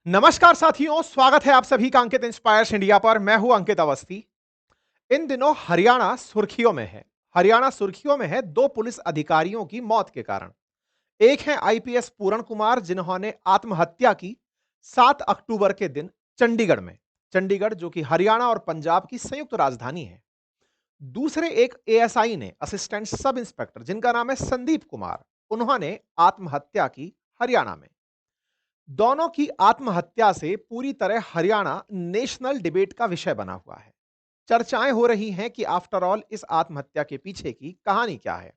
नमस्कार साथियों, स्वागत है आप सभी का अंकित इंस्पायर्स इंडिया पर। मैं हूं अंकित अवस्थी। इन दिनों हरियाणा सुर्खियों में है। हरियाणा सुर्खियों में है दो पुलिस अधिकारियों की मौत के कारण। एक है आईपीएस पूरण कुमार, जिन्होंने आत्महत्या की 7 अक्टूबर के दिन चंडीगढ़ में। चंडीगढ़ जो कि हरियाणा और पंजाब की संयुक्त राजधानी है। दूसरे एक एएसआई ने, असिस्टेंट सब इंस्पेक्टर, जिनका नाम है संदीप कुमार, उन्होंने आत्महत्या की हरियाणा में। दोनों की आत्महत्या से पूरी तरह हरियाणा नेशनल डिबेट का विषय बना हुआ है। चर्चाएं हो रही हैं कि आफ्टर ऑल इस आत्महत्या के पीछे की कहानी क्या है।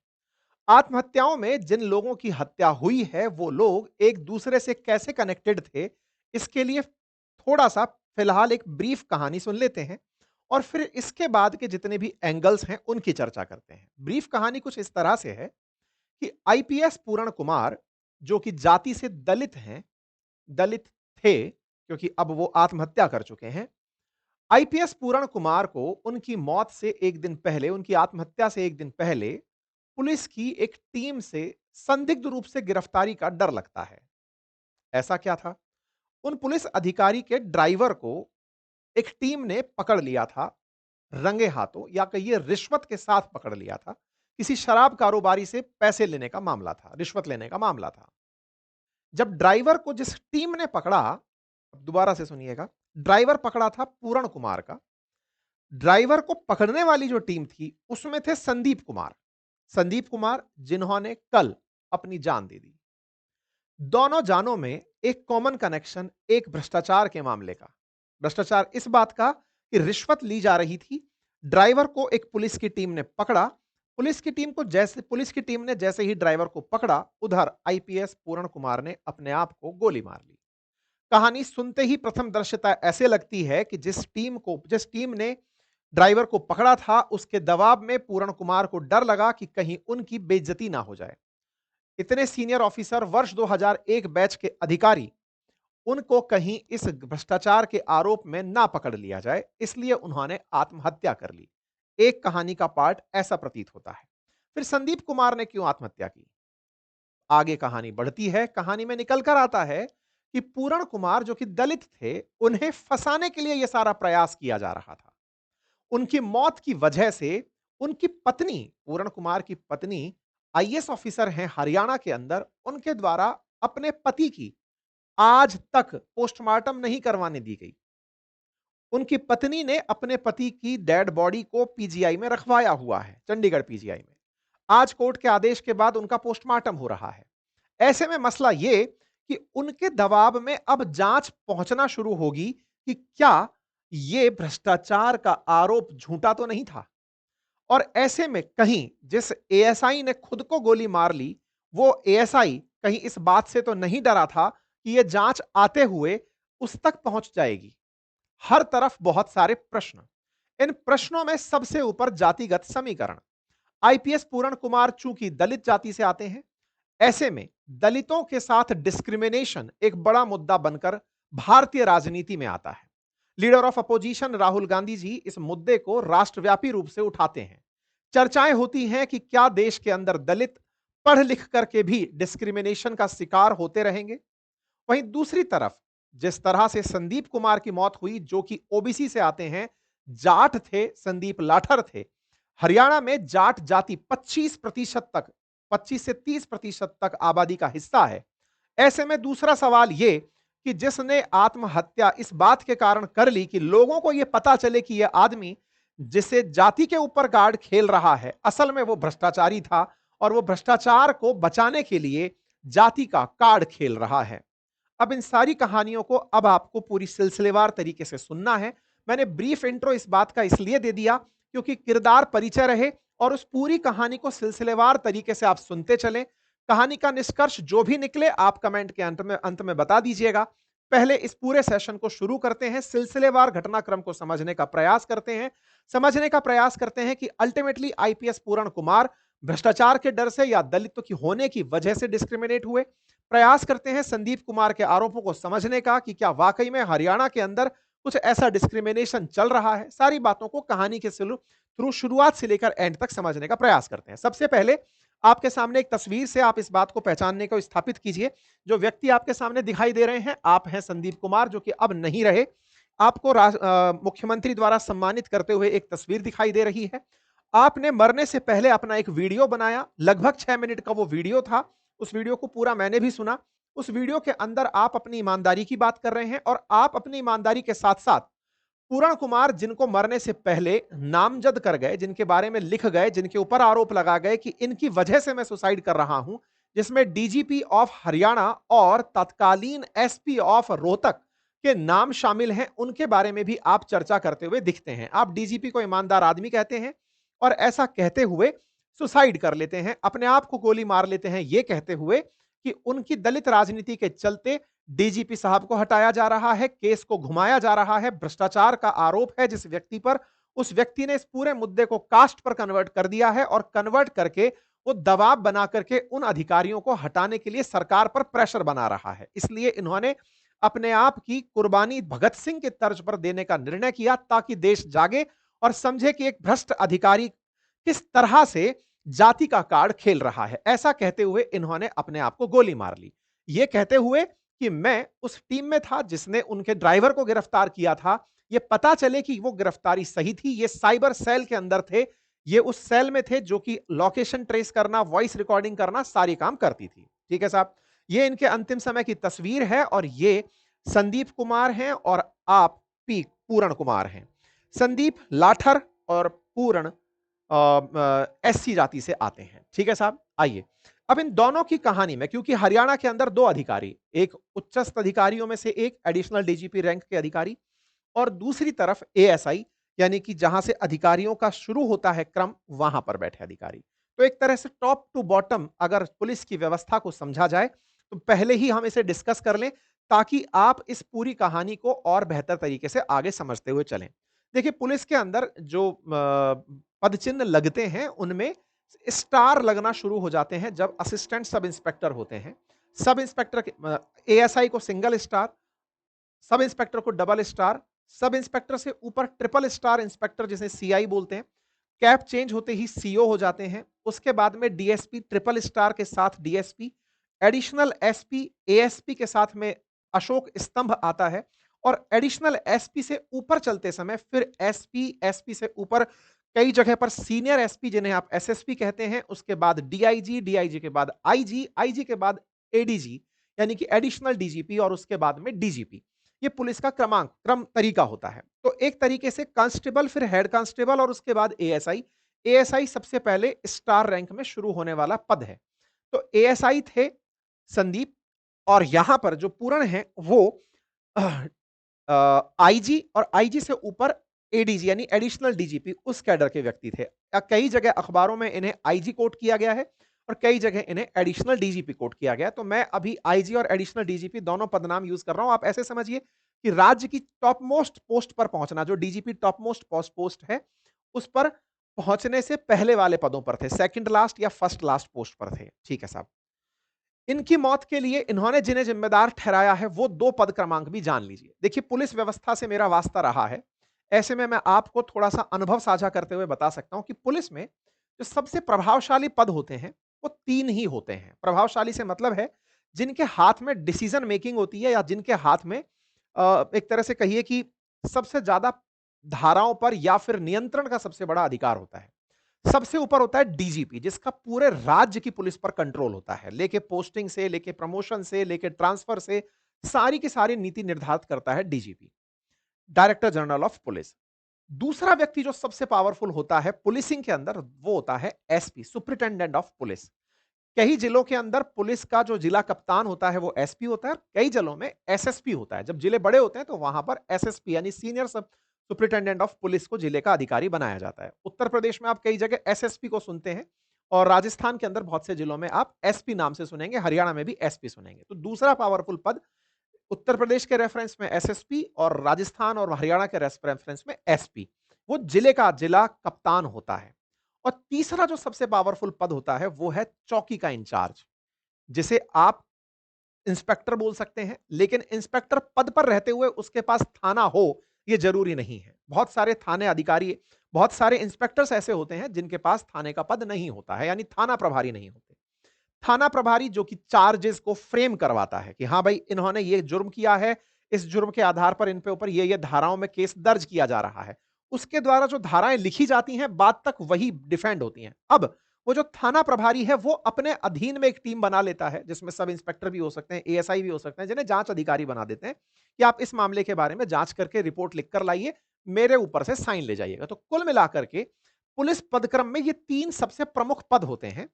आत्महत्याओं में जिन लोगों की हत्या हुई है वो लोग एक दूसरे से कैसे कनेक्टेड थे, इसके लिए थोड़ा सा फिलहाल एक ब्रीफ कहानी सुन लेते हैं और फिर इसके बाद के जितने भी एंगल्स हैं उनकी चर्चा करते हैं। ब्रीफ कहानी कुछ इस तरह से है कि आईपीएस पूर्ण कुमार, जो कि जाति से दलित थे, क्योंकि अब वो आत्महत्या कर चुके हैं। आईपीएस पूरण कुमार को उनकी मौत से एक दिन पहले, उनकी आत्महत्या से एक दिन पहले, पुलिस की एक टीम से संदिग्ध रूप से गिरफ्तारी का डर लगता है। ऐसा क्या था? उन पुलिस अधिकारी के ड्राइवर को एक टीम ने पकड़ लिया था, रंगे हाथों, या कहिए रिश्वत के साथ पकड़ लिया था। किसी शराब कारोबारी से पैसे लेने का मामला था, रिश्वत लेने का मामला था। जब ड्राइवर को जिस टीम ने पकड़ा, दोबारा से सुनिएगा, ड्राइवर पकड़ा था पूरण कुमार का। ड्राइवर को पकड़ने वाली जो टीम थी उसमें थे संदीप कुमार। संदीप कुमार जिन्होंने कल अपनी जान दे दी। दोनों जानों में एक कॉमन कनेक्शन, एक भ्रष्टाचार के मामले का। भ्रष्टाचार इस बात का कि रिश्वत ली जा रही थी। ड्राइवर को एक पुलिस की टीम ने पकड़ा। पुलिस की टीम ने जैसे ही ड्राइवर को पकड़ा, उधर आईपीएस पूर्ण कुमार ने अपने आप को गोली मार ली। कहानी सुनते ही प्रथम दृश्यता ऐसे लगती है कि जिस टीम ने ड्राइवर को पकड़ा था, उसके दबाव में पूर्ण कुमार को डर लगा कि कहीं उनकी बेइज्जती ना हो जाए। इतने सीनियर ऑफिसर, वर्ष 2001 बैच के अधिकारी, उनको कहीं इस भ्रष्टाचार के आरोप में ना पकड़ लिया जाए, इसलिए उन्होंने आत्महत्या कर ली। एक कहानी का पार्ट ऐसा प्रतीत होता है। फिर संदीप कुमार ने क्यों आत्महत्या की? आगे कहानी बढ़ती है। कहानी में निकल कर आता है कि पूरण कुमार, जो कि दलित थे, उन्हें फंसाने के लिए यह सारा प्रयास किया जा रहा था। उनकी मौत की वजह से उनकी पत्नी, पूरण कुमार की पत्नी आईएएस ऑफिसर हैं हरियाणा के अंदर, उनके द्वारा अपने पति की आज तक पोस्टमार्टम नहीं करवाने दी गई। उनकी पत्नी ने अपने पति की डेड बॉडी को पीजीआई में रखवाया हुआ है, चंडीगढ़ पीजीआई में। आज कोर्ट के आदेश के बाद उनका पोस्टमार्टम हो रहा है। ऐसे में मसला यह कि उनके दबाव में अब जांच पहुंचना शुरू होगी कि क्या यह भ्रष्टाचार का आरोप झूठा तो नहीं था। और ऐसे में कहीं जिस एएसआई ने खुद को गोली मार ली, वो एएसआई कहीं इस बात से तो नहीं डरा था कि यह जांच आते हुए उस तक पहुंच जाएगी। हर तरफ बहुत सारे प्रश्न। इन प्रश्नों में सबसे ऊपर जातिगत समीकरण। आईपीएस पूरण कुमार चूंकि दलित जाति से आते हैं, ऐसे में दलितों के साथ डिस्क्रिमिनेशन एक बड़ा मुद्दा बनकर भारतीय राजनीति में आता है। Leader of opposition Rahul Gandhi ji इस मुद्दे को राष्ट्रव्यापी रूप से उठाते हैं। चर्चाएं होती हैं कि क्या देश के अंदर दलित पढ़ लिख करके भी डिस्क्रिमिनेशन का शिकार होते रहेंगे। वहीं दूसरी तरफ जिस तरह से संदीप कुमार की मौत हुई, जो कि ओबीसी से आते हैं, जाट थे, संदीप लाठर थे। हरियाणा में जाट जाति 25 से 30% तक आबादी का हिस्सा है। ऐसे में दूसरा सवाल यह कि जिसने आत्महत्या इस बात के कारण कर ली कि लोगों को यह पता चले कि यह आदमी जिसे जाति के ऊपर कार्ड खेल रहा है, असल में वो भ्रष्टाचारी था और वो भ्रष्टाचार को बचाने के लिए जाति का कार्ड खेल रहा है। अब इन सारी कहानियों को अब आपको पूरी सिलसिलेवार तरीके से सुनना है। मैंने ब्रीफ इंट्रो इस बात का इसलिए दे दिया क्योंकि किरदार परिचय रहे और उस पूरी कहानी को सिलसिलेवार तरीके से आप सुनते चलें। कहानी का निष्कर्ष जो भी निकले आप कमेंट के अंत में बता दीजिएगा। पहले इस पूरे सेशन को शुरू करते हैं, सिलसिलेवार घटनाक्रम को समझने का प्रयास करते हैं कि अल्टीमेटली आईपीएस पूरण कुमार भ्रष्टाचार के डर से या दलितों की होने की वजह से डिस्क्रिमिनेट हुए। प्रयास करते हैं संदीप कुमार के आरोपों को समझने का कि क्या वाकई में हरियाणा के अंदर कुछ ऐसा डिस्क्रिमिनेशन चल रहा है। सारी बातों को कहानी के थ्रू शुरुआत से लेकर एंड तक समझने का प्रयास करते हैं। सबसे पहले आपके सामने एक तस्वीर से आप इस बात को पहचानने को स्थापित कीजिए। जो व्यक्ति आपके सामने दिखाई दे रहे हैं, आप हैं संदीप कुमार, जो कि अब नहीं रहे। आपको मुख्यमंत्री द्वारा सम्मानित करते हुए एक तस्वीर दिखाई दे रही है। आपने मरने से पहले अपना एक वीडियो बनाया, लगभग 6 मिनट का वो वीडियो था। उस वीडियो को पूरा मैंने भी सुना। उस वीडियो के अंदर आप अपनी ईमानदारी की बात कर रहे हैं और आप अपनी ईमानदारी के साथ-साथ पूरण कुमार, जिनको मरने से पहले नामजद कर गए, जिनके बारे में लिख गए, जिनके ऊपर आरोप लगा गए कि इनकी वजह से मैं सुसाइड कर रहा हूं, जिसमें डीजीपी ऑफ हरियाणा और तत्कालीन एसपी ऑफ रोहतक के नाम शामिल हैं, उनके बारे में भी आप चर्चा करते हुए दिखते हैं। आप डीजीपी को ईमानदार आदमी कहते हैं और ऐसा कहते हुए सुसाइड कर लेते हैं, अपने आप को गोली मार लेते हैं, यह कहते हुए कि उनकी दलित राजनीति के चलते डीजीपी साहब को हटाया जा रहा है, केस को घुमाया जा रहा है, भ्रष्टाचार का आरोप है जिस व्यक्ति पर, उस व्यक्ति ने इस पूरे मुद्दे को कास्ट पर कन्वर्ट कर दिया है और कन्वर्ट करके वो दबाव बना करके उन अधिकारियों को हटाने के लिए सरकार पर प्रेशर बना रहा है। इसलिए इन्होंने अपने आप की कुर्बानी भगत सिंह के तर्ज पर देने का निर्णय किया ताकि देश जागे और समझे कि एक भ्रष्ट अधिकारी किस तरह से जाति का कार्ड खेल रहा है। ऐसा कहते हुए इन्होंने अपने आप को गोली मार ली, ये कहते हुए कि मैं उस टीम में था जिसने उनके ड्राइवर को गिरफ्तार किया था। ये पता चले कि वो गिरफ्तारी सही थी, ये साइबर सेल के अंदर थे, ये उस सेल में थे जो कि लोकेशन ट्रेस करना, वॉइस रिकॉर्डिंग करना, सारी काम करती थी। ठीक है साहब, ये इनके अंतिम समय की तस्वीर है और ये संदीप कुमार हैं और आप पी पूरण कुमार हैं। संदीप लाठर और पूरण एससी जाति से आते हैं। ठीक है साहब, आइए अब इन दोनों की कहानी में, क्योंकि हरियाणा के अंदर दो अधिकारी, एक उच्चस्थ अधिकारियों में से एक एडिशनल डीजीपी रैंक के अधिकारी और दूसरी तरफ एएसआई, यानी कि जहां से अधिकारियों का शुरू होता है क्रम, वहां पर बैठे अधिकारी। तो एक तरह से टॉप टू बॉटम अगर पुलिस की व्यवस्था को समझा जाए तो पहले ही हम इसे डिस्कस कर लें ताकि आप इस पूरी कहानी को और बेहतर तरीके से आगे समझते हुए चलें। देखिए, पुलिस के अंदर जो पद चिन्ह लगते हैं उनमें स्टार लगना शुरू हो जाते हैं जब असिस्टेंट सब इंस्पेक्टर होते हैं। सब इंस्पेक्टर एएसआई को सिंगल स्टार, सब इंस्पेक्टर को डबल स्टार, सब इंस्पेक्टर से ऊपर ट्रिपल स्टार इंस्पेक्टर जिसे सीआई बोलते हैं। कैप चेंज होते ही सीओ हो जाते हैं। उसके बाद में डीएसपी ट्रिपल स्टार के साथ डीएसपी, एडिशनल एसपी एएसपी के साथ में अशोक स्तंभ आता है और एडिशनल एसपी से ऊपर चलते समय फिर एसपी, एसपी से ऊपर कई जगह पर सीनियर एसपी जिन्हें आप एसएसपी कहते हैं, उसके बाद डीआईजी, डीआईजी के बाद आईजी, आईजी के बाद एडीजी यानी कि एडिशनल डीजीपी और उसके बाद में डीजीपी। ये पुलिस का क्रम तरीका होता है। तो एक तरीके से कांस्टेबल, फिर हेड कांस्टेबल और उसके बाद एएसआई। एएसआई सबसे पहले स्टार रैंक में शुरू होने वाला पद है। तो एएसआई थे संदीप और यहां पर जो पूर्ण है वो आईजी और आईजी से ऊपर एडीजी यानी एडिशनल डीजीपी, उस कैडर के व्यक्ति थे। कई जगह अखबारों में इन्हें आईजी कोट किया गया है और कई जगह इन्हें एडिशनल डीजीपी कोट किया गया है। तो मैं अभी आईजी और एडिशनल डीजीपी दोनों पदनाम यूज कर रहा हूं। आप ऐसे समझिए कि राज्य की टॉप मोस्ट पोस्ट पर पहुंचना, जो डीजीपी टॉप मोस्ट पोस्ट है, उस पर पहुंचने से पहले वाले पदों पर थे, सेकंड लास्ट या फर्स्ट लास्ट पोस्ट पर थे। ठीक है साहब, इनकी मौत के लिए इन्होंने जिन्हें जिम्मेदार ठहराया है वो दो पद क्रमांक भी जान लीजिए। देखिए, पुलिस व्यवस्था से मेरा वास्ता रहा है, ऐसे में मैं आपको थोड़ा सा अनुभव साझा करते हुए बता सकता हूं कि पुलिस में जो सबसे प्रभावशाली पद होते हैं वो तीन ही होते हैं। प्रभावशाली से मतलब है जिनके हाथ में डिसीजन मेकिंग होती है या जिनके हाथ में एक तरह से कहिए कि सबसे ज्यादा धाराओं पर या फिर नियंत्रण का सबसे बड़ा अधिकार होता है। सबसे ऊपर होता है डीजीपी, जिसका पूरे राज्य की पुलिस पर कंट्रोल होता है, लेके पोस्टिंग से, लेके प्रमोशन से, लेके ट्रांसफर से, सारी की सारी नीति निर्धारित करता है DGP, director general of police. दूसरा व्यक्ति जो सबसे पावरफुल होता है पुलिसिंग के अंदर वो होता है एसपी, सुपरिटेंडेंट ऑफ पुलिस। कई जिलों के अंदर पुलिस का जो जिला कप्तान होता है वो एसपी होता है, कई जिलों में एसएसपी होता है। जब जिले बड़े होते हैं तो वहां पर एसएसपी यानी सीनियर सब सुपरिटेंडेंट ऑफ पुलिस को जिले का अधिकारी बनाया जाता है। उत्तर प्रदेश में आप कई जगह एसएसपी को सुनते हैं और राजस्थान के अंदर बहुत से जिलों में आप एसपी नाम से सुनेंगे, हरियाणा में भी एसपी सुनेंगे। तो दूसरा पावरफुल पद उत्तर प्रदेश के रेफरेंस में एसएसपी और राजस्थान और हरियाणा के रेफरेंस में एसपी, वो जिले का जिला कप्तान होता है। और तीसरा जो सबसे पावरफुल पद होता है वो है चौकी का इंचार्ज, जिसे आप इंस्पेक्टर बोल सकते हैं, लेकिन इंस्पेक्टर पद पर रहते हुए उसके पास थाना हो यह जरूरी नहीं है। बहुत सारे थाने अधिकारी बहुत सारे इंस्पेक्टर्स ऐसे होते हैं जिनके पास थाने का पद नहीं होता है, यानी थाना प्रभारी नहीं होते। थाना प्रभारी जो कि चार्जेस को फ्रेम करवाता है कि हाँ भाई, इन्होंने ये जुर्म किया है, इस जुर्म के आधार पर इन पे ऊपर ये धाराओं में केस दर्ज किया जा रहा है। उसके द्वारा जो धाराएं लिखी जाती हैं, बात तक वही डिफेंड होती हैं। अब वो जो थाना प्रभारी है, वो अपने अधीन में एक टीम बना लेता है, जिसमें सब इंस्पेक्टर भी हो सकते हैं, एएसआई भी हो सकते हैं, जिन्हें जांच अधिकारी बना देते हैं कि आप इस मामले के बारे में जांच करके रिपोर्ट लिखकर लाइए, मेरे ऊपर से साइन ले जाइएगा। तो कुल मिलाकर के पुलिस पदक्रम में ये तीन सबसे प्रमुख पद होते हैं।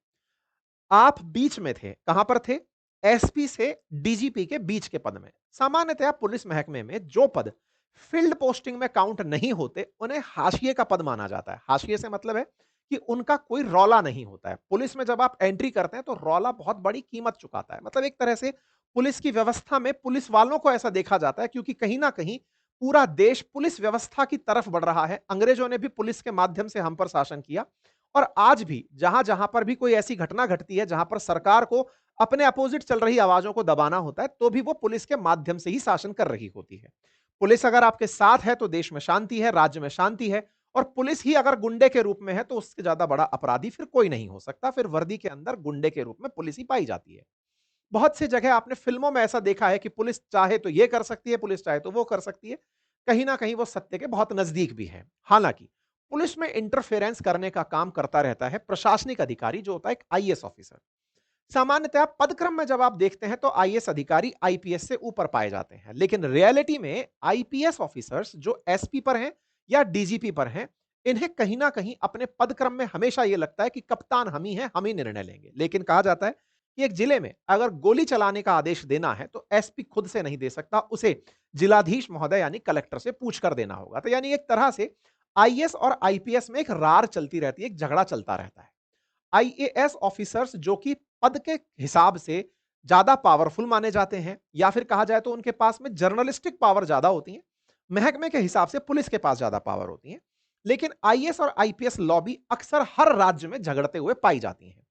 आप बीच में थे, कहां पर थे? एसपी से डीजीपी के बीच के पद में। सामान्यतः पुलिस महकमे में जो पद फील्ड पोस्टिंग में काउंट नहीं होते, उन्हें हाशिए का पद माना जाता है। हाशिए से मतलब है कि उनका कोई रौला नहीं होता है। पुलिस में जब आप एंट्री करते हैं तो रौला बहुत बड़ी कीमत चुकाता है। मतलब एक तरह से पुलिस की व्यवस्था में पुलिस वालों को ऐसा देखा जाता है, क्योंकि कहीं ना कहीं पूरा देश पुलिस व्यवस्था की तरफ बढ़ रहा है। अंग्रेजों ने भी पुलिस के माध्यम से हम पर शासन किया, और आज भी जहां जहां पर भी कोई ऐसी घटना घटती है जहां पर सरकार को अपने अपोजिट चल रही आवाजों को दबाना होता है, तो भी वो पुलिस के माध्यम से ही शासन कर रही होती है। पुलिस अगर आपके साथ है तो देश में शांति है, राज्य में शांति है। और पुलिस ही अगर गुंडे के रूप में है तो उससे ज्यादा बड़ा अपराधी फिर कोई नहीं हो सकता। फिर वर्दी के अंदर गुंडे के रूप में पुलिस ही पाई जाती है। बहुत सी जगह आपने फिल्मों में ऐसा देखा है कि पुलिस चाहे तो ये कर सकती है, पुलिस चाहे तो वो कर सकती है। कहीं ना कहीं वो सत्य के बहुत नजदीक भी है। हालांकि पुलिस में इंटरफेरेंस करने का काम करता रहता है प्रशासनिक अधिकारी, जो होता है एक आईएएस ऑफिसर। सामान्यतः पदक्रम में जब आप देखते हैं तो आईएएस अधिकारी आईपीएस से ऊपर पाए जाते हैं, लेकिन रियलिटी में आईपीएस ऑफिसर्स जो एसपी पर हैं या डीजीपी पर हैं, इन्हें कहीं ना कहीं अपने पदक्रम में हमेशा यह लगता है कि कप्तान हम ही निर्णय लेंगे। लेकिन कहा जाता है कि एक जिले में अगर गोली चलाने का आदेश देना है तो एसपी खुद से नहीं दे सकता, उसे जिलाधीश महोदय यानी कलेक्टर से पूछ कर देना होगा। तो यानी एक तरह से आईएएस और आईपीएस में एक रार चलती रहती है, एक झगड़ा चलता रहता है। आईएएस ऑफिसर्स जो कि पद के हिसाब से ज्यादा पावरफुल माने जाते हैं, या फिर कहा जाए तो उनके पास में जर्नलिस्टिक पावर ज्यादा होती है। महकमे के हिसाब से पुलिस के पास ज्यादा पावर होती है। लेकिन आईएएस और आईपीएस लॉबी अक्सर हर राज्य में झगड़ते हुए पाई जाती हैं।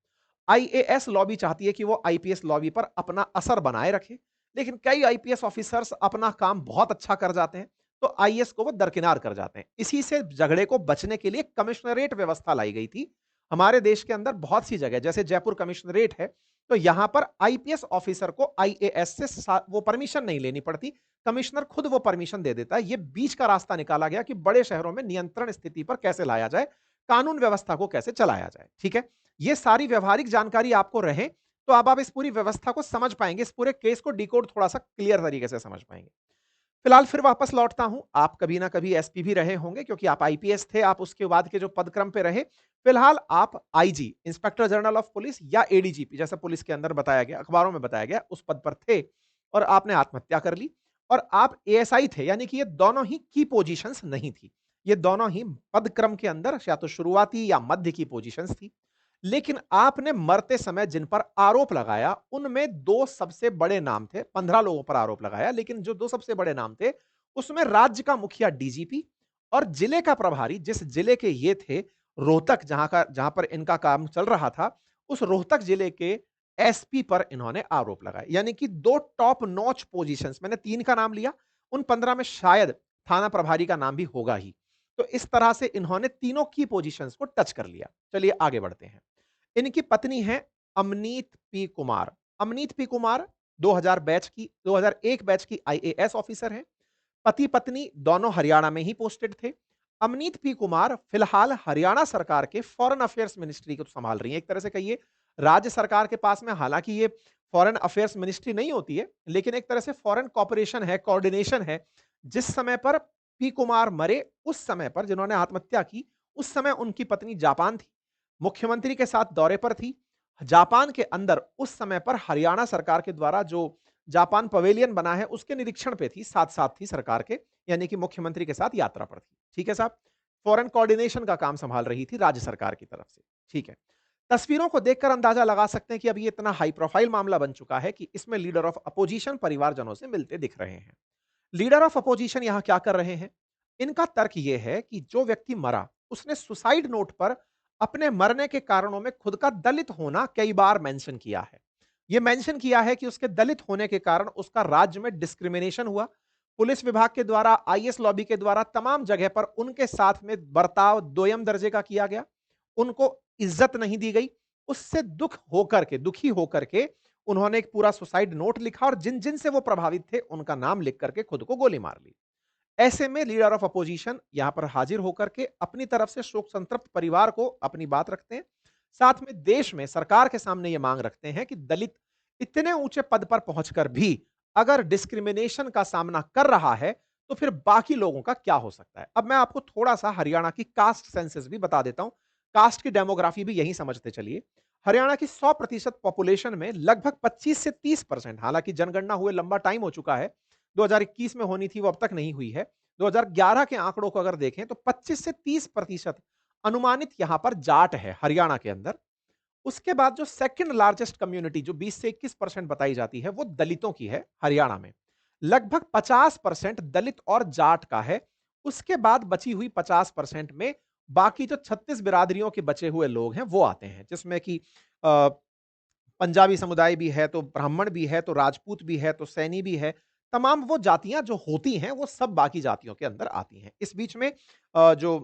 आईएएस लॉबी चाहती है कि वो आईपीएस लॉबी पर अपना असर बनाए रखे, लेकिन कई आईपीएस ऑफिसर्स अपना काम बहुत अच्छा कर जाते हैं, तो आईएएस को वो दरकिनार कर जाते हैं। इसी से झगड़े को बचने के लिए कमिश्नरेट व्यवस्था लाई गई थी। हमारे देश के अंदर बहुत सी जगह, जैसे जयपुर कमिश्नरेट है, तो यहां पर आईपीएस ऑफिसर को आईएएस से वो परमिशन नहीं लेनी पड़ती, कमिश्नर खुद वो परमिशन दे देता है। ये बीच का रास्ता निकाला गया कि बड़े शहरों में नियंत्रण स्थिति पर कैसे लाया जाए, कानून व्यवस्था को कैसे चलाया जाए। ठीक है, ये सारी व्यवहारिक जानकारी आपको रहे तो अब आप इस पूरी व्यवस्था को समझ पाएंगे, इस पूरे केस को डिकोड थोड़ा सा क्लियर तरीके से समझ पाएंगे। फिलहाल फिर वापस लौटता हूं। आप कभी ना कभी एसपी भी रहे होंगे, क्योंकि आप आईपीएस थे, आप उसके बाद के जो पदक्रम पे रहे। फिलहाल आप IG, inspector general of police, या एडीजीपी, जैसा पुलिस के अंदर बताया गया, अखबारों में बताया गया, उस पद पर थे और आपने आत्महत्या कर ली। और आप एएसआई थे, यानी कि ये दोनों ही की पोजीशंस नहीं थी। ये दोनों ही पदक्रम के अंदर या तो शुरुआती या मध्य की पोजीशंस थी। लेकिन आपने मरते समय जिन पर आरोप लगाया, उनमें दो सबसे बड़े नाम थे। 15 लोगों पर आरोप लगाया, लेकिन जो दो सबसे बड़े नाम थे, उसमें राज्य का मुखिया डीजीपी और जिले का प्रभारी, जिस जिले के ये थे, रोहतक, जहां पर इनका काम चल रहा था, उस रोहतक जिले के एसपी पर इन्होंने आरोप लगाए। यानी कि दो टॉप नॉच पोजीशंस, मैंने तीन का नाम लिया, उन 15 में शायद थाना प्रभारी का नाम भी होगा ही। तो इस तरह से इन्होंने तीनों की पोजीशंस को टच कर लिया। चलिए आगे बढ़ते हैं। इनकी पत्नी है Amneet P Kumar. Amneet P Kumar 2001 batch की आईएएस ऑफिसर हैं। पति पत्नी दोनों हरियाणा में ही पोस्टेड थे। अमनीत पी कुमार फिलहाल हरियाणा सरकार के फॉरेन अफेयर्स मिनिस्ट्री को संभाल रही हैं। एक तरह से कहिए राज्य सरकार के पास में, हालांकि ये फॉरेन अफेयर्स मिनिस्ट्री नहीं होती है, लेकिन एक तरह से फॉरेन कॉपरेशन है, कोऑर्डिनेशन है। जिस समय पर पी कुमार मरे, उस समय पर, जिन्होंने आत्महत्या की, उस समय उनकी पत्नी जापान थी, मुख्यमंत्री के साथ दौरे पर थी। जापान के अंदर उस समय पर हरियाणा सरकार के द्वारा जो जापान पवेलियन बना है, उसके निरीक्षण पे थी, साथ साथ थी सरकार के, यानी कि मुख्यमंत्री के साथ यात्रा पर थी। ठीक है साहब, फॉरेन कोऑर्डिनेशन का काम संभाल रही थी राज्य सरकार की तरफ से। ठीक है, तस्वीरों को देखकर अंदाजा लगा सकते हैं कि अब ये इतना हाई प्रोफाइल मामला बन चुका है कि इसमें लीडर ऑफ अपोजिशन परिवारजनों से मिलते दिख रहे हैं। लीडर ऑफ अपोजिशन यहां क्या कर रहे हैं? इनका तर्क यह है कि जो व्यक्ति मरा, उसने सुसाइड नोट पर अपने मरने के कारणों में खुद का दलित होना कई बार मेंशन किया है। यह मेंशन किया है कि उसके दलित होने के कारण उसका राज्य में डिस्क्रिमिनेशन हुआ, पुलिस विभाग के द्वारा, आईएएस लॉबी के द्वारा तमाम जगह पर उनके साथ में बर्ताव दोयम दर्जे का किया गया। उनको इज्जत नहीं दी गई। उससे दुखी होकर के उन्होंने एक पूरा सुसाइड नोट लिखा और जिन-जिन से वो प्रभावित थे, उनका नाम लिख करके खुद को गोली मार ली। ऐसे में लीडर ऑफ अपोजिशन यहां पर हाजिर होकर के अपनी तरफ से शोक संतप्त परिवार को अपनी बात रखते हैं। साथ में देश में सरकार के सामने ये मांग रखते हैं कि दलित इतने ऊंचे पद पर पहुंचकर भी अगर डिस्क्रिमिनेशन का सामना कर रहा है, तो फिर बाकी लोगों का क्या हो सकता है। अब मैं आपको थोड़ा सा हरियाणा की कास्ट सेंसस भी बता देता हूं। कास्ट की डेमोग्राफी भी यही समझते चलिए। हरियाणा की 100% पॉपुलेशन में लगभग 25 से 30%, हालांकि जनगणना हुए लंबा टाइम हो चुका है, 2021 में होनी थी, वो अब तक नहीं हुई है। 2011 के आंकड़ों को अगर देखें तो 25 से 30% अनुमानित यहां पर जाट है हरियाणा के अंदर। उसके बाद जो सेकंड लार्जेस्ट कम्युनिटी जो 20 से 21% बताई जाती है, वो दलितों की है हरियाणा में। लगभग 50% दलित और जाट का है। उसके बाद बची हुई 50% में बाकी जो 36 बिरादरियों के बचे हुए लोग हैं वो आते हैं, जिसमें कि पंजाबी समुदाय भी है, तो ब्राह्मण भी है, तो राजपूत भी है, तो सैनी भी है। तमाम वो जातियां जो होती हैं वो सब बाकी जातियों के अंदर आती हैं। इस बीच में जो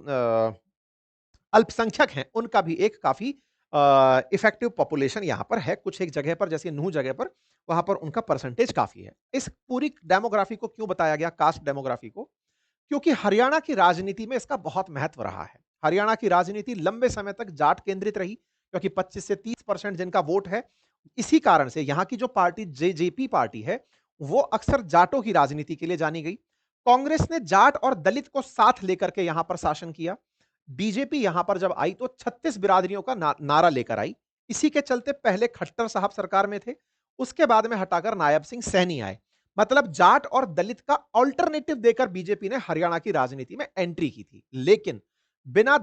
अल्पसंख्यक हैं उनका भी एक काफी इफेक्टिव पॉपुलेशन यहां पर है। कुछ एक जगह पर, जैसे नूह जगह पर, वहां पर उनका परसेंटेज काफी है। इस पूरी डेमोग्राफी को क्यों बताया गया, कास्ट डेमोग्राफी को? क्योंकि हरियाणा की राजनीति में इसका बहुत महत्व रहा है। हरियाणा की राजनीति लंबे समय तक जाट केंद्रित रही, क्योंकि 25 से 30% जिनका वोट है। इसी कारण से यहां की जो पार्टी जेजेपी पार्टी है, वो अक्सर जाटों की राजनीति के लिए जानी गई। कांग्रेस ने जाट और दलित को साथ लेकर के यहां पर शासन किया। बीजेपी यहां पर जब आई तो 36 बिरादरियों का नारा लेकर आई। इसी के चलते पहले खट्टर साहब सरकार में थे, उसके बाद में हटाकर नायब सिंह सैनी आए। मतलब जाट और दलित का ऑल्टरनेटिव देकर बीजेपी ने हरियाणा की राजनीति में एंट्री की थी। लेकिन बिना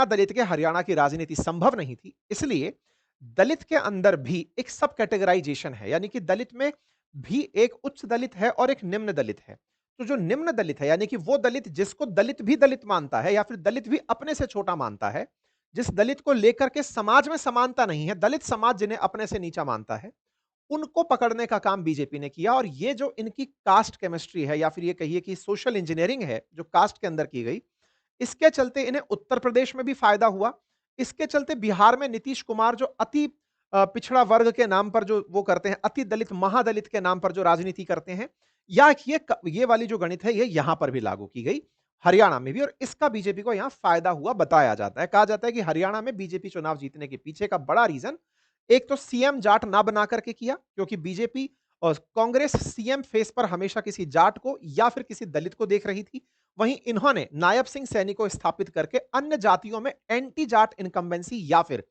दलित के हरियाणा की राजनीति संभव नहीं थी। इसलिए दलित के अंदर भी एक सब कैटेगराइजेशन है, यानी कि दलित में भी एक उच्च दलित है और एक निम्न दलित है। तो जो निम्न दलित है, यानी कि वो दलित जिसको दलित भी दलित मानता है या फिर दलित भी अपने से छोटा मानता है, जिस दलित को लेकर के समाज में समानता नहीं है, दलित समाज जिन्हें अपने से नीचा मानता है, उनको पकड़ने का काम बीजेपी ने किया। और ये जो इनकी कास्ट केमिस्ट्री है, या फिर ये कहिए कि सोशल इंजीनियरिंग है जो कास्ट के अंदर की गई, इसके चलते इन्हें उत्तर प्रदेश में भी फायदा हुआ। इसके चलते बिहार में नीतीश कुमार जो अति पिछड़ा वर्ग के नाम पर जो वो करते हैं, अति दलित महादलित के नाम पर जो राजनीति करते हैं, या ये वाली जो गणित है ये यहां पर भी लागू की गई, हरियाणा में भी। और इसका बीजेपी को यहां फायदा हुआ बताया जाता है। कहा जाता है कि हरियाणा में बीजेपी चुनाव जीतने के पीछे का बड़ा रीजन, एक तो सीएम जाट ना बना करके किया, क्योंकि बीजेपी और कांग्रेस सीएम फेस पर हमेशा किसी जाट को या फिर किसी दलित को देख रही थी। वहीं इन्होंने नायब सिंह सैनी को स्थापित करके अन्य जातियों में एंटी जाट इनकम्बेंसी या फिर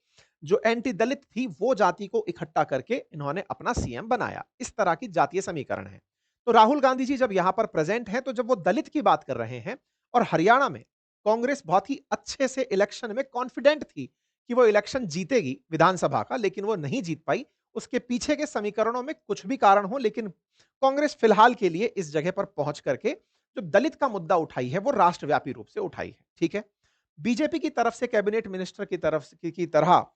जो एंटी दलित थी वो जाति को इकट्ठा करके इन्होंने अपना सीएम बनाया। इस तरह की जातीय समीकरण है। तो राहुल गांधी जी जब यहां पर प्रेजेंट हैं, तो जब वो दलित की बात कर रहे हैं और हरियाणा में कांग्रेस बहुत ही अच्छे से इलेक्शन में कॉन्फिडेंट थी कि वो इलेक्शन जीतेगी विधानसभा का, लेकिन वो नहीं जीत पाई। उसके पीछे के समीकरणों में कुछ भी कारण हो, लेकिन कांग्रेस फिलहाल के लिए इस जगह पर पहुंच करके जो दलित का मुद्दा उठाई है वो राष्ट्रव्यापी रूप से उठाई है। ठीक है। बीजेपी की तरफ से कैबिनेट मिनिस्टर की तरह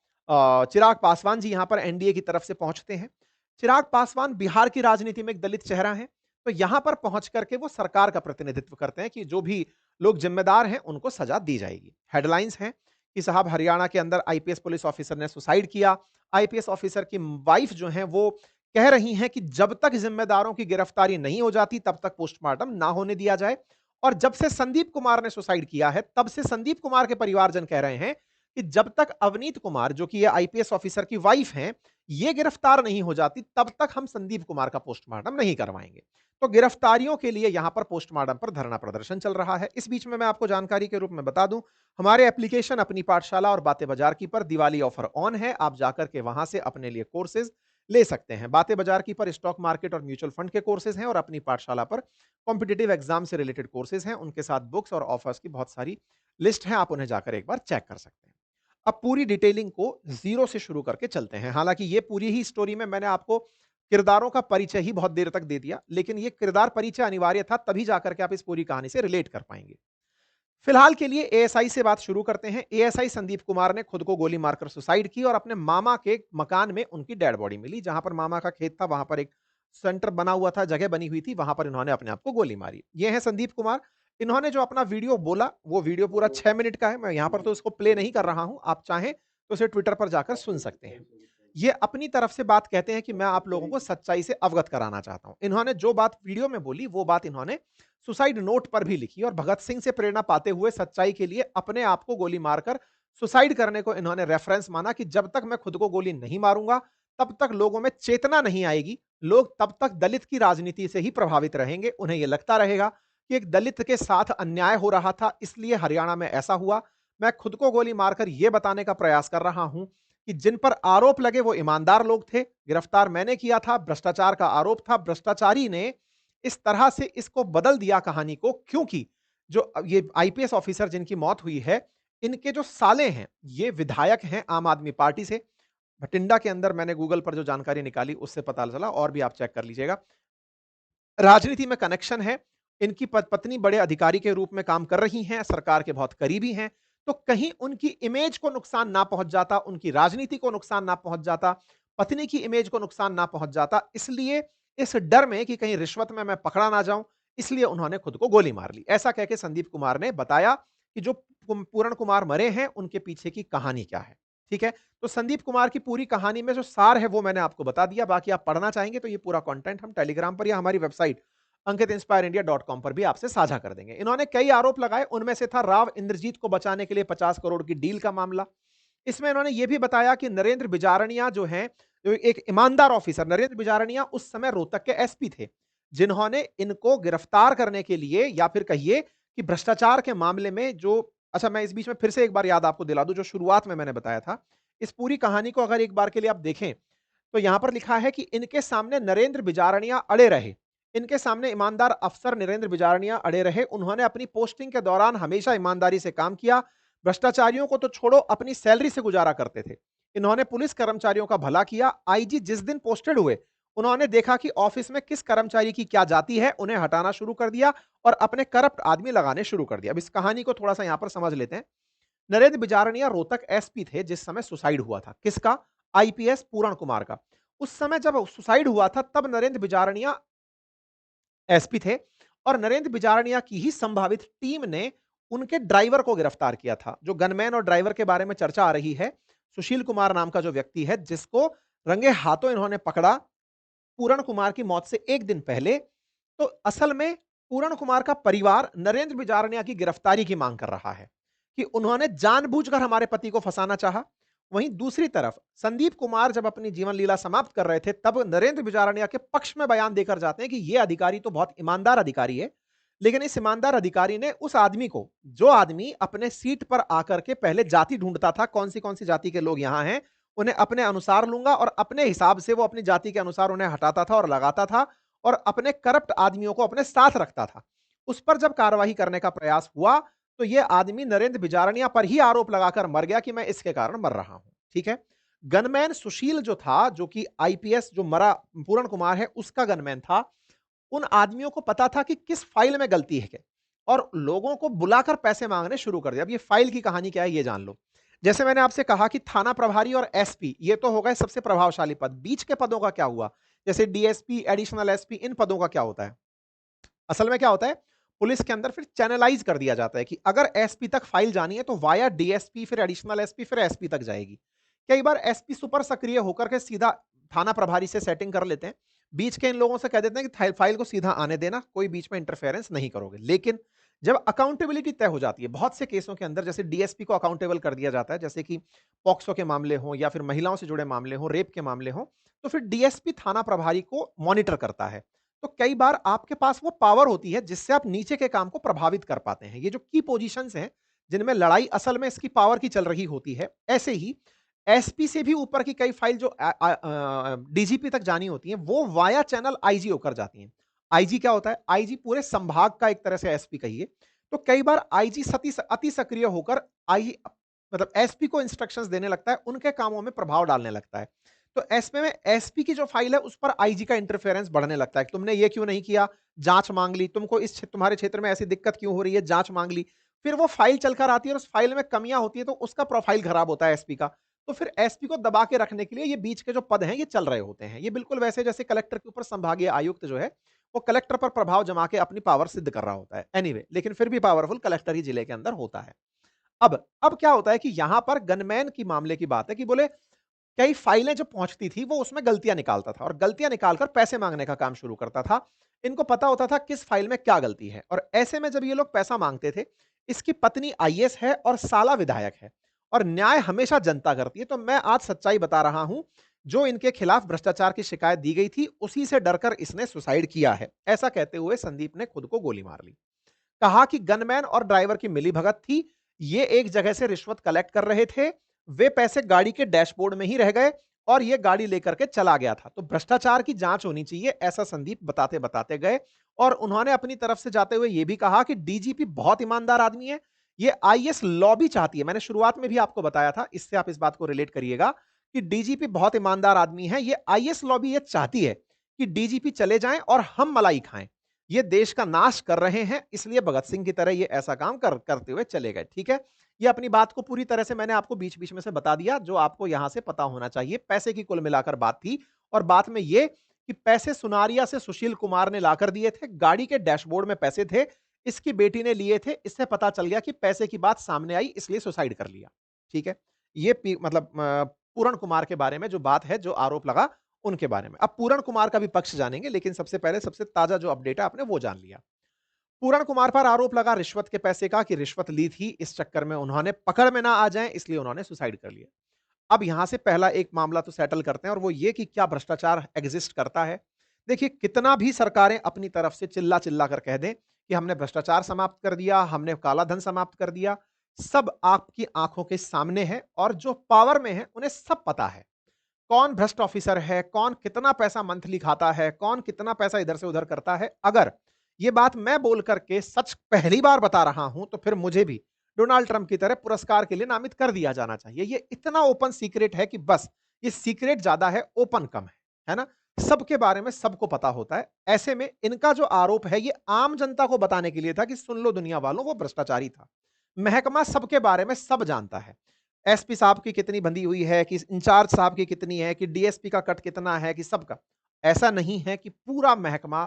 चिराग पासवान जी यहां पर एनडीए की तरफ से पहुंचते हैं। चिराग पासवान बिहार की राजनीति में एक दलित चेहरा है, तो यहां पर पहुंच करके वो सरकार का प्रतिनिधित्व करते हैं कि जो भी लोग जिम्मेदार हैं उनको सजा दी जाएगी। हेडलाइंस हैं कि साहब हरियाणा के अंदर आईपीएस पुलिस ऑफिसर ने सुसाइड किया। आईपीएस ऑफिसर की वाइफ जो है वो कह रही हैं कि जब तक जिम्मेदारों की गिरफ्तारी नहीं हो जाती तब तक पोस्टमार्टम ना होने दिया जाए। और जब से संदीप कुमार ने सुसाइड किया है, तब से संदीप कुमार के परिवारजन कह रहे हैं कि जब तक अवनीत कुमार, जो कि ये आईपीएस ऑफिसर की वाइफ हैं, ये गिरफ्तार नहीं हो जाती तब तक हम संदीप कुमार का पोस्टमार्टम नहीं करवाएंगे। तो गिरफ्तारियों के लिए यहां पर पोस्टमार्टम पर धरना प्रदर्शन चल रहा है। इस बीच में मैं आपको जानकारी के रूप में बता दूं, हमारे एप्लीकेशन अपनी पाठशाला और बातें बाजार की पर दिवाली ऑफर ऑन है। आप जाकर के वहां से अपने लिए कोर्सेज ले सकते हैं। बातें बाजार की पर स्टॉक मार्केट और म्यूचुअल फंड के कोर्सेज हैं, और अपनी पाठशाला पर कॉम्पिटिटिव एग्जाम से रिलेटेड कोर्सेज हैं। उनके साथ बुक्स और ऑफर्स की बहुत सारी लिस्ट है, आप उन्हें जाकर एक बार चेक कर सकते हैं। अब पूरी डिटेलिंग को जीरो से शुरू करके चलते हैं। हालांकि ये पूरी ही स्टोरी में मैंने आपको किरदारों का परिचय ही बहुत देर तक दे दिया, लेकिन ये किरदार परिचय अनिवार्य था, तभी जाकर के आप इस पूरी कहानी से रिलेट कर पाएंगे। फिलहाल के लिए एएसआई से बात शुरू करते हैं। एएसआई संदीप कुमार ने खुद को गोली मारकर सुसाइड की और अपने मामा के मकान में उनकी डेड बॉडी मिली। जहां पर मामा का खेत था, वहां पर एक सेंटर बना हुआ था, जगह बनी हुई थी, वहां पर इन्होंने अपने आप को गोली मारी। ये है संदीप कुमार। इन्होंने जो अपना वीडियो बोला, वो वीडियो पूरा 6 मिनट का है। मैं यहां पर तो इसको प्ले नहीं कर रहा हूं, आप चाहें तो इसे ट्विटर पर जाकर सुन सकते हैं। ये अपनी तरफ से बात कहते हैं कि मैं आप लोगों को सच्चाई से अवगत कराना चाहता हूं। इन्होंने जो बात वीडियो में बोली, वो बात इन्होंने सुसाइड नोट पर भी लिखी और भगत सिंह से प्रेरणा पाते हुए सच्चाई के लिए अपने आप को गोली मारकर सुसाइड करने को इन्होंने रेफरेंस माना कि जब तक मैं खुद को गोली नहीं मारूंगा, तब तक लोगों में चेतना नहीं आएगी। लोग तब तक दलित की राजनीति से ही प्रभावित रहेंगे। उन्हें यह लगता रहेगा कि एक दलित के साथ अन्याय हो रहा था, इसलिए हरियाणा में ऐसा हुआ। मैं खुद को गोली मारकर यह बताने का प्रयास कर रहा हूं कि जिन पर आरोप लगे वो ईमानदार लोग थे। गिरफ्तार मैंने किया था, भ्रष्टाचार का आरोप था। भ्रष्टाचारी ने इस तरह से इसको बदल दिया कहानी को, क्योंकि जो ये आईपीएस ऑफिसर जिनकी मौत हुई है, इनके जो साले हैं, ये विधायक हैं आम आदमी पार्टी से। भटिंडा के अंदर मैंने गूगल पर जो जानकारी निकाली उससे पता चला, और भी आप चेक कर लीजिएगा। राजनीति में कनेक्शन है। इनकी पत्नी बड़े अधिकारी के रूप में काम कर रही हैं, सरकार के बहुत करीबी हैं। तो कहीं उनकी इमेज को नुकसान ना पहुंच जाता, उनकी राजनीति को नुकसान ना पहुंच जाता, पत्नी की इमेज को नुकसान ना पहुंच जाता, इसलिए इस डर में कि कहीं रिश्वत में मैं पकड़ा ना जाऊं, इसलिए उन्होंने खुद को गोली मार ली। ऐसा कहकर संदीप कुमार ने बताया कि जो पूरण कुमार मरे हैं, उनके पीछे की कहानी क्या है। ठीक है, तो संदीप कुमार की पूरी कहानी में जो सार है वो मैंने आपको बता दिया। बाकी आप पढ़ना चाहेंगे तो ये पूरा कंटेंट हम टेलीग्राम पर या हमारी वेबसाइट अंकित-इंस्पायर-इंडिया.com पर भी आपसे साझा कर देंगे। इन्होंने कई आरोप लगाए, उनमें से था राव इंद्रजीत को बचाने के लिए 50 करोड़ की डील का मामला। इसमें इन्होंने यह भी बताया कि नरेंद्र बिजारनिया जो हैं, जो एक ईमानदार ऑफिसर, नरेंद्र बिजारनिया उस समय रोहतक के एसपी थे, जिन्होंने इनको गिरफ्तार करने के लिए, या फिर कहिए कि भ्रष्टाचार के मामले में जो, अच्छा मैं इस बीच में फिर से एक बार याद आपको दिला दूं, जो शुरुआत में मैंने बताया था। इस पूरी कहानी को अगर एक बार के लिए आप देखें, तो यहां पर लिखा है कि इनके सामने नरेंद्र बिजारनिया अड़े रहे। इनके सामने ईमानदार अफसर नरेंद्र बिजारनिया अड़े रहे। उन्होंने अपनी पोस्टिंग के दौरान हमेशा ईमानदारी से काम किया। भ्रष्टाचारियों को तो छोड़ो, अपनी सैलरी से गुजारा करते थे। इन्होंने पुलिस कर्मचारियों का भला किया। आईजी जिस दिन पोस्टेड हुए, उन्होंने देखा कि ऑफिस में किस कर्मचारी की क्या जाति है, उन्हें हटाना शुरू कर दिया और अपने करप्ट आदमी लगाने शुरू कर दिया। अब इस कहानी को थोड़ा सा यहां पर समझ लेते हैं। नरेंद्र बिजारनिया रोहतक एसपी थे जिस समय सुसाइड हुआ था। किसका? आईपीएस पूरण कुमार का। उस समय जब सुसाइड हुआ था, तब नरेंद्र बिजारनिया एसपी थे और नरेंद्र बिजारनिया की ही संभावित टीम ने उनके ड्राइवर को गिरफ्तार किया था। जो गनमैन और ड्राइवर के बारे में चर्चा आ रही है, सुशील कुमार नाम का जो व्यक्ति है, जिसको रंगे हाथों इन्होंने पकड़ा पूरण कुमार की मौत से एक दिन पहले। तो असल में पूरण कुमार का परिवार नरेंद्र बिजारनिया की गिरफ्तारी की मांग कर रहा है कि उन्होंने जानबूझकर हमारे पति को फंसाना चाहा। वहीं दूसरी तरफ संदीप कुमार जब अपनी जीवन लीला समाप्त कर रहे थे, तब नरेंद्र बिजारनिया के पक्ष में बयान देकर जाते हैं कि यह अधिकारी तो बहुत ईमानदार अधिकारी है, लेकिन इस ईमानदार अधिकारी ने उस आदमी को, जो आदमी अपने सीट पर आकर के पहले जाति ढूंढता था, कौन सी जाति के लोग यहां हैं, उन्हें अपने अनुसार लूंगा, और अपने हिसाब से वो अपनी जाति के अनुसार उन्हें हटाता था और लगाता था और अपने करप्ट आदमियों को अपने साथ रखता था। उस पर जब कार्रवाई करने का प्रयास हुआ, तो यह आदमी नरेंद्र बिजारनिया पर ही आरोप लगाकर मर गया कि मैं इसके कारण मर रहा हूं। ठीक है, गनमैन सुशील जो था, जो कि आईपीएस जो मरा पूरण कुमार है उसका गनमैन था, उन आदमियों को पता था कि किस फाइल में गलती है और लोगों को बुलाकर पैसे मांगने शुरू कर दिया। अब ये फाइल की कहानी क्या है ये जान लो। जैसे मैंने आपसे कहा कि थाना प्रभारी और एसपी ये तो हो गए सबसे प्रभावशाली पद। बीच के पदों का क्या हुआ? जैसे डीएसपी, एडिशनल एसपी, इन पदों का क्या होता है? असल में क्या होता है, पुलिस के अंदर फिर चैनलाइज कर दिया जाता है कि अगर एसपी तक फाइल जानी है तो वाया डीएसपी, फिर एडिशनल एसपी, फिर एसपी तक जाएगी। कई बार एसपी सुपर सक्रिय होकर के सीधा थाना प्रभारी से सेटिंग कर लेते हैं। बीच के इन लोगों से कह देते हैं कि फाइल को सीधा आने देना, कोई बीच में इंटरफेरेंस नहीं करोगे। लेकिन जब अकाउंटेबिलिटी तय हो जाती है, बहुत से केसों के अंदर जैसे डीएसपी को अकाउंटेबल कर दिया जाता है, जैसे कि पॉक्सो के मामले हो या फिर महिलाओं से जुड़े मामले हो, रेप के मामले हो, तो फिर डीएसपी थाना प्रभारी को मॉनिटर करता है। तो कई बार आपके पास वो पावर होती है जिससे आप नीचे के काम को प्रभावित कर पाते हैं। ये जो की पोजीशंस हैं, जिनमें लड़ाई असल में इसकी पावर की चल रही होती है, ऐसे ही एसपी से भी ऊपर की कई फाइल जो डीजीपी तक जानी होती हैं, वो वाया चैनल आईजी होकर जाती हैं। आईजी क्या होता है? आईजी पूरे संभाग का एक तरह से एसपी कहिए। तो कई बार आईजी अति सक्रिय होकर आई मतलब एसपी को इंस्ट्रक्शंस देने लगता है, उनके कामों में प्रभाव डालने लगता है। तो एसपी में एसपी की जो फाइल है उस पर आईजी का इंटरफेरेंस बढ़ने लगता है कि तुमने ये क्यों नहीं किया, जांच मांग ली, तुमको तुम्हारे क्षेत्र में ऐसी दिक्कत क्यों हो रही है, जांच मांग ली। फिर वो फाइल चलकर आती है और उस फाइल में कमियां होती है, तो उसका प्रोफाइल खराब होता है एसपी का। तो फिर एसपी को दबा के रखने के लिए ये बीच के जो पद हैं ये चल रहे होते हैं। ये बिल्कुल वैसे जैसे कलेक्टर के ऊपर संभागीय आयुक्त जो है वो कलेक्टर पर प्रभाव जमा के अपनी पावर सिद्ध कर रहा होता है। एनीवे, लेकिन फिर भी पावरफुल कलेक्टर ही जिले के अंदर होता है। अब क्या होता है कि यहां पर गनमैन की मामले की बात है कि बोले कई फाइलें जो पहुंचती थी वो उसमें गलतियां निकालता था और गलतियां निकालकर पैसे मांगने का काम शुरू करता था। इनको पता होता था किस फाइल में क्या गलती है और ऐसे में जब ये लोग पैसा मांगते थे, इसकी पत्नी आईएएस है और साला विधायक है और न्याय हमेशा जनता करती है। तो मैं आज सच्चाई बता रहा हूं, जो इनके खिलाफ भ्रष्टाचार की शिकायत दी गई थी उसी से डरकर इसने सुसाइड किया है, ऐसा कहते हुए संदीप ने खुद को गोली मार ली। कहा कि गनमैन और ड्राइवर की मिलीभगत थी, ये एक जगह से रिश्वत कलेक्ट कर रहे थे, वे पैसे गाड़ी के डैशबोर्ड में ही रह गए और ये गाड़ी लेकर के चला गया था। तो भ्रष्टाचार की जांच होनी चाहिए, ऐसा संदीप बताते बताते गए और उन्होंने अपनी तरफ से जाते हुए यह भी कहा कि डीजीपी बहुत ईमानदार आदमी है, ये आईएएस लॉबी चाहती है। मैंने शुरुआत में भी आपको बताया था, इससे आप इस बात को रिलेट करिएगा कि डीजीपी बहुत ईमानदार आदमी है, ये आईएएस लॉबी ये चाहती है कि डीजीपी चले जाएं और हम मलाई खाएं। ये देश का नाश कर रहे हैं, इसलिए भगत सिंह की तरह ये ऐसा काम करते हुए चले गए। ठीक है, ये अपनी बात को पूरी तरह से मैंने आपको बीच बीच में से बता दिया जो आपको यहां से पता होना चाहिए। पैसे की कुल मिलाकर बात थी और बात में ये कि पैसे सुनारिया से सुशील कुमार ने लाकर दिए थे, गाड़ी के डैशबोर्ड में पैसे थे, इसकी बेटी ने लिए थे। इससे पता चल गया कि पैसे की बात सामने आई, इसलिए सुसाइड कर लिया। ठीक है, ये मतलब पूरण कुमार के बारे में जो बात है, जो आरोप लगा उनके बारे में। अब पूरण कुमार का भी पक्ष जानेंगे, लेकिन सबसे पहले सबसे ताजा जो अपडेट है आपने वो जान लिया। पूरण कुमार पर आरोप लगा रिश्वत के पैसे का, कि रिश्वत ली थी, इस चक्कर में उन्होंने पकड़ में ना आ जाएं इसलिए उन्होंने सुसाइड कर लिया। अब यहां से पहला एक मामला तो सेटल करते हैं और वो ये कि क्या भ्रष्टाचार एग्जिस्ट करता है। देखिए, कितना भी सरकारें अपनी तरफ से चिल्ला चिल्ला कर कह दें कि हमने भ्रष्टाचार समाप्त कर दिया, हमने काला धन समाप्त कर दिया, सब आपकी आंखों के सामने है और जो पावर में है उन्हें सब पता है कौन भ्रष्ट ऑफिसर है, कौन कितना पैसा मंथली खाता है, कौन कितना पैसा इधर से उधर करता है। अगर ये बात मैं बोल करके सच पहली बार बता रहा हूं तो फिर मुझे भी डोनाल्ड ट्रंप की तरह पुरस्कार के लिए नामित कर दिया जाना चाहिए। ये इतना ओपन सीक्रेट है कि बस ये सीक्रेट ज्यादा है, ओपन कम है ना। सबके बारे में सबको पता होता है। ऐसे में इनका जो आरोप है ये आम जनता को बताने के लिए था कि सुन लो दुनिया वालों, वो भ्रष्टाचारी था। महकमा सबके बारे में सब जानता है। एसपी साहब की कितनी बंधी हुई है, कि इंचार्ज साहब की कितनी है, कि डीएसपी का कट कितना है, कि सबका। ऐसा नहीं है कि पूरा महकमा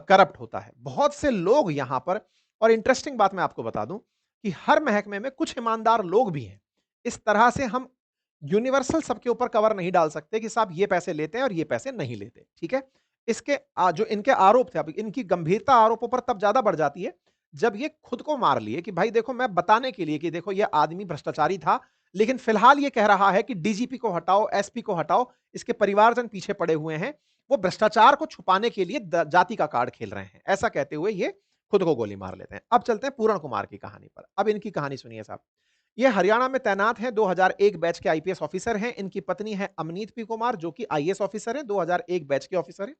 करप्ट होता है। बहुत से लोग यहां पर, और इंटरेस्टिंग बात मैं आपको बता दूं कि हर महकमे में कुछ ईमानदार लोग भी हैं। इस तरह से हम यूनिवर्सल सबके ऊपर कवर नहीं डाल सकते कि साहब ये पैसे लेते हैं और ये पैसे नहीं लेते। ठीक है, इसके जो इनके आरोप थे, अब इनकी गंभीरता आरोपों पर तब ज्यादा बढ़ जाती है जब ये खुद को मार लिए कि भाई देखो, मैं बताने के लिए कि देखो ये आदमी भ्रष्टाचारी था, लेकिन फिलहाल ये कह रहा है कि डीजीपी को हटाओ, एसपी को हटाओ, इसके परिवारजन पीछे पड़े हुए हैं, वो भ्रष्टाचार को छुपाने के लिए जाति का कार्ड खेल रहे हैं, ऐसा कहते हुए ये खुद को गोली मार लेते हैं। अब चलते हैं पूरण कुमार की कहानी पर। अब इनकी कहानी सुनिए साहब। ये हरियाणा में तैनात हैं, 2001 बैच के आईपीएस ऑफिसर हैं। इनकी पत्नी है अमनीत पी कुमार, जो कि आईएएस ऑफिसर है, 2001 बैच के ऑफिसर है।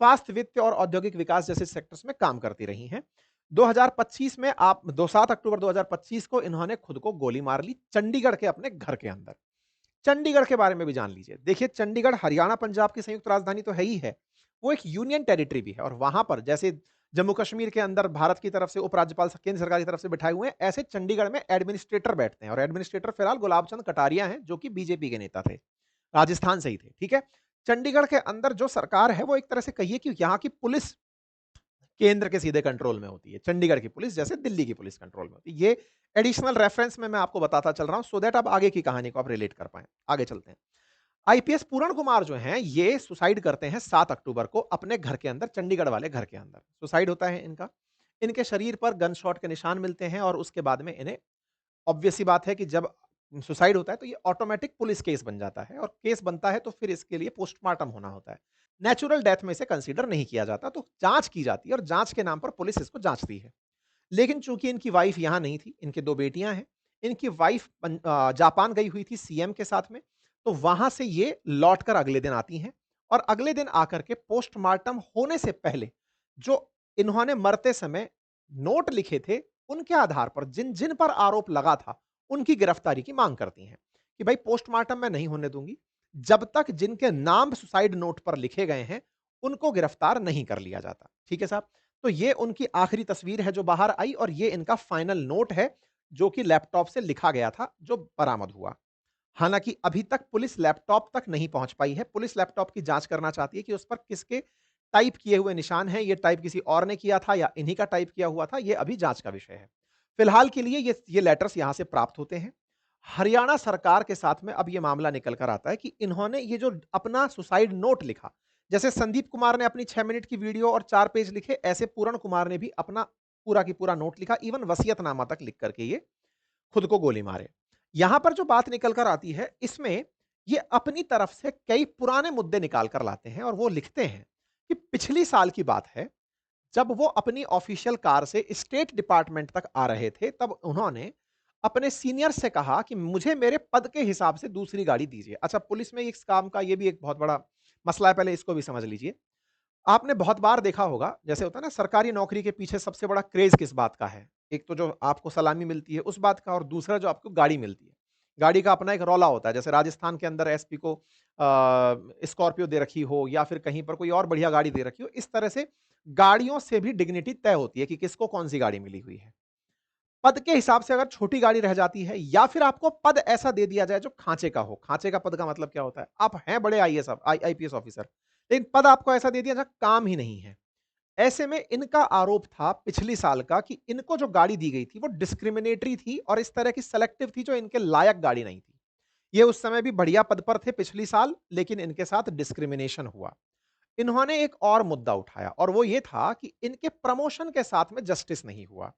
स्वास्थ्य, वित्त और औद्योगिक विकास जैसे सेक्टर्स में काम करती रही हैं। 2025 में आप 7 अक्टूबर 2025 को इन्होंने खुद को गोली मार ली चंडीगढ़ के अपने घर के अंदर। चंडीगढ़ के बारे में भी जान लीजिए। देखिए, चंडीगढ़ हरियाणा पंजाब की संयुक्त राजधानी तो है ही है, वो एक यूनियन टेरिटरी भी है और वहां पर जैसे जम्मू कश्मीर के अंदर भारत की तरफ से उपराज्यपाल केंद्र सरकार की तरफ से बिठाए हुए हैं, ऐसे चंडीगढ़ में एडमिनिस्ट्रेटर बैठते हैं और एडमिनिस्ट्रेटर फिलहाल गुलाब चंद कटारिया हैं, जो कि बीजेपी के नेता थे, राजस्थान से ही थे। ठीक है, चंडीगढ़ के अंदर जो सरकार है वो एक तरह से कहिए कि यहाँ की पुलिस केंद्र के सीधे कंट्रोल में होती है। चंडीगढ़ की पुलिस जैसे दिल्ली की पुलिस कंट्रोल में होती है। ये एडिशनल रेफरेंस में मैं आपको बताता चल रहा हूं सो दैट आप आगे की कहानी को आप रिलेट कर पाए। आगे चलते हैं। आईपीएस पूरण कुमार जो हैं ये सुसाइड करते हैं 7 अक्टूबर को अपने घर के अंदर, चंडीगढ़ वाले घर के अंदर सुसाइड होता है इनका। इनके शरीर पर गन शॉट के निशान मिलते हैं और उसके बाद में इन्हें, ऑब्वियस सी बात है कि जब सुसाइड होता है तो ये ऑटोमेटिक पुलिस केस बन जाता है और केस बनता है तो फिर इसके लिए पोस्टमार्टम होना होता है। नेचुरल डेथ में इसे कंसीडर नहीं किया जाता, तो जांच की जाती है और जांच के नाम पर पुलिस इसको जांचती है। लेकिन चूंकि इनकी वाइफ यहां नहीं थी, इनके दो बेटियां हैं, इनकी वाइफ जापान गई हुई थी सीएम के साथ में, तो वहां से ये लौटकर अगले दिन आती हैं और अगले दिन आकर के पोस्टमार्टम होने से पहले जो इन्होंने मरते समय नोट लिखे थे, उनके आधार पर जिन जिन पर आरोप लगा था उनकी गिरफ्तारी की मांग करती हैं कि भाई पोस्टमार्टम मैं नहीं होने दूंगी जब तक जिनके नाम सुसाइड नोट पर लिखे गए हैं उनको गिरफ्तार नहीं कर लिया जाता। ठीक है साहब, तो ये उनकी आखिरी तस्वीर है जो बाहर आई और ये इनका फाइनल नोट है जो कि लैपटॉप से लिखा गया था जो बरामद हुआ। हालांकि अभी तक पुलिस लैपटॉप तक नहीं पहुंच पाई है। पुलिस लैपटॉप की जांच करना चाहती है कि उस पर किसके टाइप किए हुए निशान हैं, ये टाइप किसी और ने किया था या इन्हीं का टाइप किया हुआ था, ये अभी जांच का विषय है। फिलहाल के लिए ये लेटर्स यहां से प्राप्त होते हैं। हरियाणा सरकार के साथ में अब ये मामला निकल कर आता है कि इन्होंने ये जो अपना सुसाइड नोट लिखा, जैसे संदीप कुमार ने अपनी 6 मिनट की वीडियो और 4 पेज लिखे, ऐसे पूर्ण कुमार ने भी अपना पूरा की पूरा नोट लिखा, इवन वसीयतनामा तक लिख करके ये खुद को गोली मारे। यहां पर जो बात निकल कर आती है, इसमें ये अपनी तरफ से कई पुराने मुद्दे निकाल कर लाते हैं और वो लिखते हैं कि पिछली साल की बात है, जब वो अपनी ऑफिशियल कार से स्टेट डिपार्टमेंट तक आ रहे थे, तब उन्होंने अपने सीनियर से कहा कि मुझे मेरे पद के हिसाब से दूसरी गाड़ी दीजिए। अच्छा, पुलिस में इस काम का ये भी एक बहुत बड़ा मसला है, पहले इसको भी समझ लीजिए। आपने बहुत बार देखा होगा, जैसे होता है ना, सरकारी नौकरी के पीछे सबसे बड़ा क्रेज किस बात का है? एक तो जो आपको सलामी मिलती है उस बात का, और दूसरा जो आपको गाड़ी मिलती है। गाड़ी का अपना एक रौला होता है, जैसे राजस्थान के अंदर एसपी को स्कॉर्पियो दे रखी हो या फिर कहीं पर कोई और बढ़िया गाड़ी दे रखी हो। इस तरह से गाड़ियों से भी डिग्निटी तय होती है कि किसको कौन-सी गाड़ी मिली हुई है। पद के हिसाब से अगर छोटी गाड़ी रह जाती है या फिर आपको पद ऐसा दे दिया जाए जो खांचे का हो। खांचे का पद का मतलब क्या होता है? आप हैं बड़े आईएएस आईपीएस ऑफिसर, लेकिन पद आपको ऐसा दे दिया जहाँ काम ही नहीं है। ऐसे में इनका आरोप था पिछली साल का कि इनको जो गाड़ी दी गई थी वो डिस्क्रिमिनेटरी थी और इस तरह की सेलेक्टिव थी जो इनके लायक गाड़ी नहीं थी। ये उस समय भी बढ़िया पद पर थे पिछली साल, लेकिन इनके साथ डिस्क्रिमिनेशन हुआ। इन्होंने एक और मुद्दा उठाया और वो ये था कि इनके प्रमोशन के साथ में जस्टिस नहीं हुआ।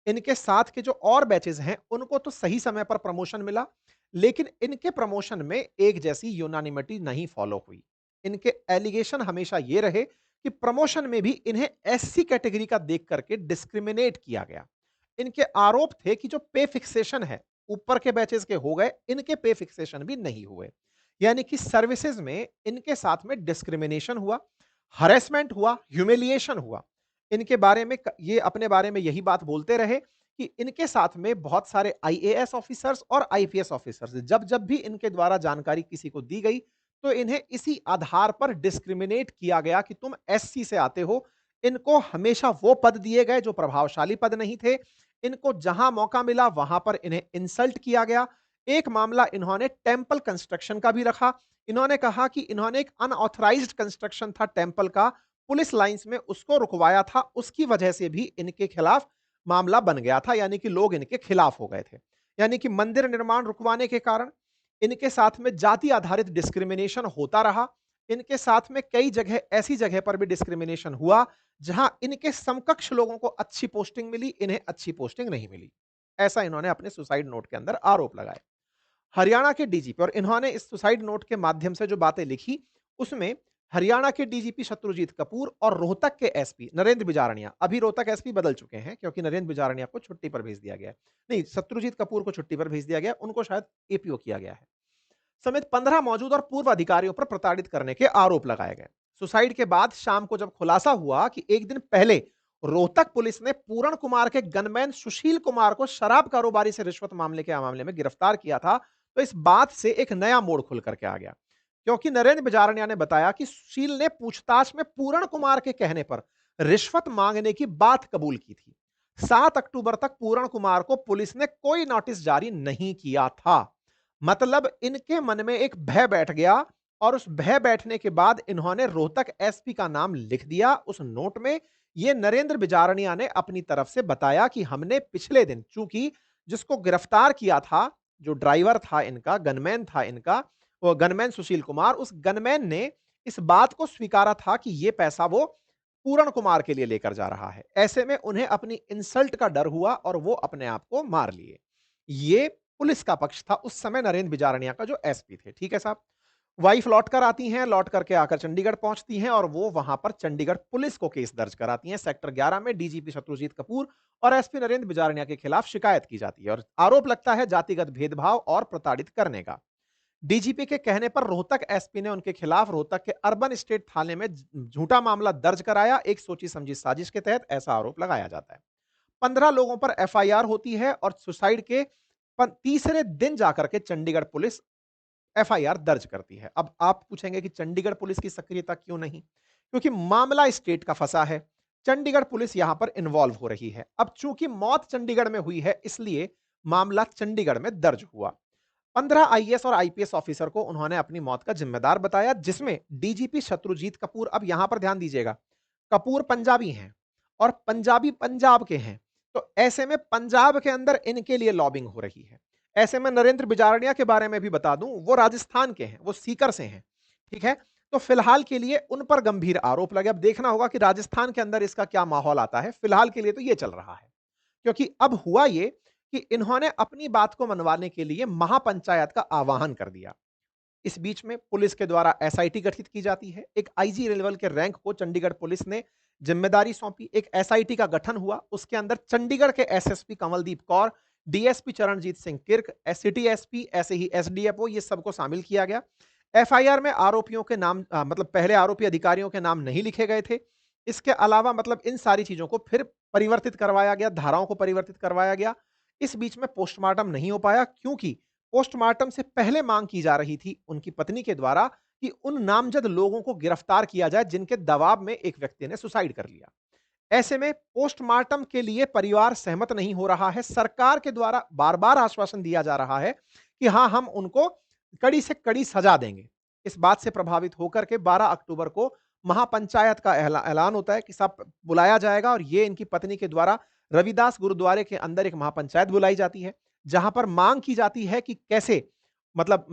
इनके साथ के जो और बैचेस हैं, उनको तो सही समय पर प्रमोशन मिला, लेकिन इनके प्रमोशन में एक जैसी यूनानिमिटी नहीं फॉलो हुई। इनके एलिगेशन हमेशा ये रहे कि प्रमोशन में भी इन्हें एससी कैटेगरी का देख करके डिस्क्रिमिनेट किया गया। इनके आरोप थे कि जो पे फिक्सेशन है, ऊपर के बैचेस के हो गए, इनके पे फिक्सेशन भी नहीं हुए। यानी कि सर्विसेज में इनके साथ में डिस्क्रिमिनेशन हुआ, हरेसमेंट हुआ, ह्यूमिलिएशन हुआ। इनके बारे में ये अपने बारे में यही बात बोलते रहे कि इनके साथ में बहुत सारे आईएएस ऑफिसर्स और आईपीएस ऑफिसर्स, जब-जब भी इनके द्वारा जानकारी किसी को दी गई, तो इन्हें इसी आधार पर डिस्क्रिमिनेट किया गया कि तुम एससी से आते हो। इनको हमेशा वो पद दिए गए जो प्रभावशाली पद नहीं थे। इनको जहां मौका मिला वहां पर इन्हें इंसल्ट किया गया। एक मामला इन्होंने टेंपल कंस्ट्रक्शन का भी रखा। इन्होंने कहा कि इन्होंने एक अनऑथराइज्ड कंस्ट्रक्शन था टेंपल का, पुलिस लाइंस में उसको रुकवाया था, उसकी वजह से भी इनके खिलाफ मामला बन गया था, यानी कि लोग इनके खिलाफ हो गए थे। यानी कि मंदिर निर्माण रुकवाने के कारण इनके साथ में जाति आधारित डिस्क्रिमिनेशन होता रहा। इनके साथ में कई जगह ऐसी जगह पर भी डिस्क्रिमिनेशन हुआ जहां इनके समकक्ष लोगों को अच्छी पोस्टिंग मिली, इन्हें अच्छी पोस्टिंग नहीं मिली। ऐसा इन्होंने अपने सुसाइड नोट के अंदर आरोप लगाए। हरियाणा के डीजीपी, और इन्होंने इस सुसाइड नोट के माध्यम से जो बातें लिखी, उसमें हरियाणा के डीजीपी शत्रुजीत कपूर और रोहतक के एसपी नरेंद्र बिजारनिया, अभी रोहतक एसपी बदल चुके हैं क्योंकि नरेंद्र बिजारनिया को छुट्टी पर भेज दिया गया है। नहीं, शत्रुजीत कपूर को छुट्टी पर भेज दिया गया, उनको शायद एपीओ किया गया है। समेत 15 मौजूद और पूर्व अधिकारियों पर प्रताड़ित करने के आरोप लगाए गए। सुसाइड के बाद शाम को जब खुलासा हुआ कि एक दिन पहले रोहतक पुलिस ने पूरण कुमार के गनमैन सुशील कुमार को शराब कारोबारी से रिश्वत मामले में गिरफ्तार किया था, तो इस बात से एक नया मोड़ खुल करके आ गया। क्योंकि नरेंद्र बिजारनिया ने बताया कि सुशील ने पूछताछ में पूरण कुमार के कहने पर रिश्वत मांगने की बात कबूल की थी। 7 अक्टूबर तक पूरण कुमार को पुलिस ने कोई नोटिस जारी नहीं किया था। मतलब इनके मन में एक भय बैठ गया और उस भय बैठने के बाद इन्होंने रोहतक एसपी का नाम लिख दिया उस नोट में। ये नरेंद्र बिजारनिया ने अपनी तरफ से बताया कि हमने पिछले दिन, चूंकि जिसको गिरफ्तार किया था, जो ड्राइवर था इनका, गनमैन था इनका, वो गनमैन सुशील कुमार, उस गनमैन ने इस बात को स्वीकारा था कि ये पैसा वो पूरण कुमार के लिए लेकर जा रहा है। ऐसे में उन्हें अपनी इंसल्ट का डर हुआ और वो अपने आप को मार लिए। ये पुलिस का पक्ष था उस समय नरेंद्र बिजारनिया का जो एसपी थे। ठीक है साहब। वाइफ लौट कर आती हैं, लौट करके आकर चंडीगढ़ पहुंचती हैं और वो वहां पर चंडीगढ़ पुलिस को केस दर्ज कराती हैं। सेक्टर 11 में डीजीपी शत्रुजीत कपूर और एसपी नरेंद्र बिजारनिया के खिलाफ शिकायत की जाती है और आरोप लगता है जातिगत भेदभाव और प्रताड़ित करने का। डीजीपी के कहने पर रोहतक एसपी ने उनके खिलाफ रोहतक के अर्बन स्टेट थाने में झूठा मामला दर्ज कराया। एक सोची समझी साजिश के तहत ऐसा आरोप लगाया जाता है। 15 लोगों पर एफआईआर होती है और सुसाइड के तीसरे दिन जाकर के चंडीगढ़ पुलिस एफआईआर दर्ज करती है। अब आप पूछेंगे कि चंडीगढ़ पुलिस की सक्रियता क्यों नहीं? क्योंकि मामला स्टेट का फंसा है। चंडीगढ़ पुलिस यहां पर इन्वॉल्व हो रही है। अब चूंकि मौत चंडीगढ़ में हुई है, इसलिए मामला चंडीगढ़ में दर्ज हुआ। 15 आईएएस और आईपीएस ऑफिसर को उन्होंने अपनी मौत का जिम्मेदार बताया, जिसमें डीजीपी शत्रुजीत कपूर, अब यहां पर ध्यान दीजिएगा, कपूर पंजाबी हैं और पंजाबी पंजाब के हैं, तो ऐसे में पंजाब के अंदर इनके लिए लॉबिंग हो रही है। ऐसे में नरेंद्र बिजारडिया के बारे में भी बता दूं, वो राजस्थान के हैं, वो सीकर से हैं, ठीक है। तो फिलहाल के लिए उन पर गंभीर आरोप लगे। अब देखना होगा कि राजस्थान के अंदर इसका क्या माहौल आता है। फिलहाल के लिए तो ये चल रहा है, क्योंकि अब हुआ ये कि इन्होंने अपनी बात को मनवाने के लिए महापंचायत का आह्वान कर दिया। इस बीच में पुलिस के द्वारा एसआईटी गठित की जाती है। एक आईजी लेवल के रैंक को चंडीगढ़ पुलिस ने जिम्मेदारी सौंपी। एक एसआईटी का गठन हुआ, उसके अंदर चंडीगढ़ के एसएसपी कमलदीप कौर, डीएसपी चरणजीत सिंह किर्क, सिटी एसपी, ऐसे ही एसडीएफओ, ये सबको शामिल किया गया। एफआईआर में आरोपियों के नाम मतलब पहले आरोपी अधिकारियों के नाम नहीं लिखे गए थे। इसके अलावा मतलब इन सारी चीजों को फिर परिवर्तित करवाया गया, धाराओं को परिवर्तित करवाया गया। इस बीच में पोस्टमार्टम नहीं हो पाया, क्योंकि पोस्टमार्टम से पहले मांग की जा रही थी उनकी पत्नी के द्वारा कि उन नामजद लोगों को गिरफ्तार किया जाए जिनके दबाव में एक व्यक्ति ने सुसाइड कर लिया। ऐसे में पोस्टमार्टम के लिए परिवार सहमत नहीं हो रहा है। सरकार के द्वारा बार-बार आश्वासन दिया जा रहा है कि हाँ, हम उनको कड़ी से कड़ी सजा देंगे। इस बात से प्रभावित होकर के 12 अक्टूबर को महापंचायत का ऐलान होता है कि सब बुलाया जाएगा, और ये इनकी पत्नी के द्वारा रविदास गुरुद्वारे के अंदर एक महापंचायत बुलाई जाती है, जहां पर मांग की जाती है कि कैसे मतलब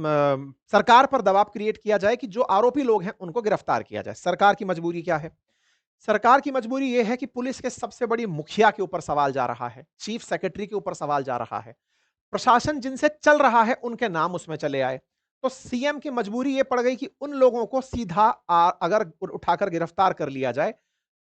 सरकार पर दबाव क्रिएट किया जाए कि जो आरोपी लोग हैं उनको गिरफ्तार किया जाए। सरकार की मजबूरी क्या है? सरकार की मजबूरी यह है कि पुलिस के सबसे बड़ी मुखिया के ऊपर सवाल जा रहा है, चीफ सेक्रेटरी के ऊपर सवाल जा रहा है, प्रशासन जिनसे चल रहा है उनके नाम उसमें चले आए। तो सीएम की मजबूरी यह पड़ गई कि उन लोगों को सीधा अगर उठाकर गिरफ्तार कर लिया जाए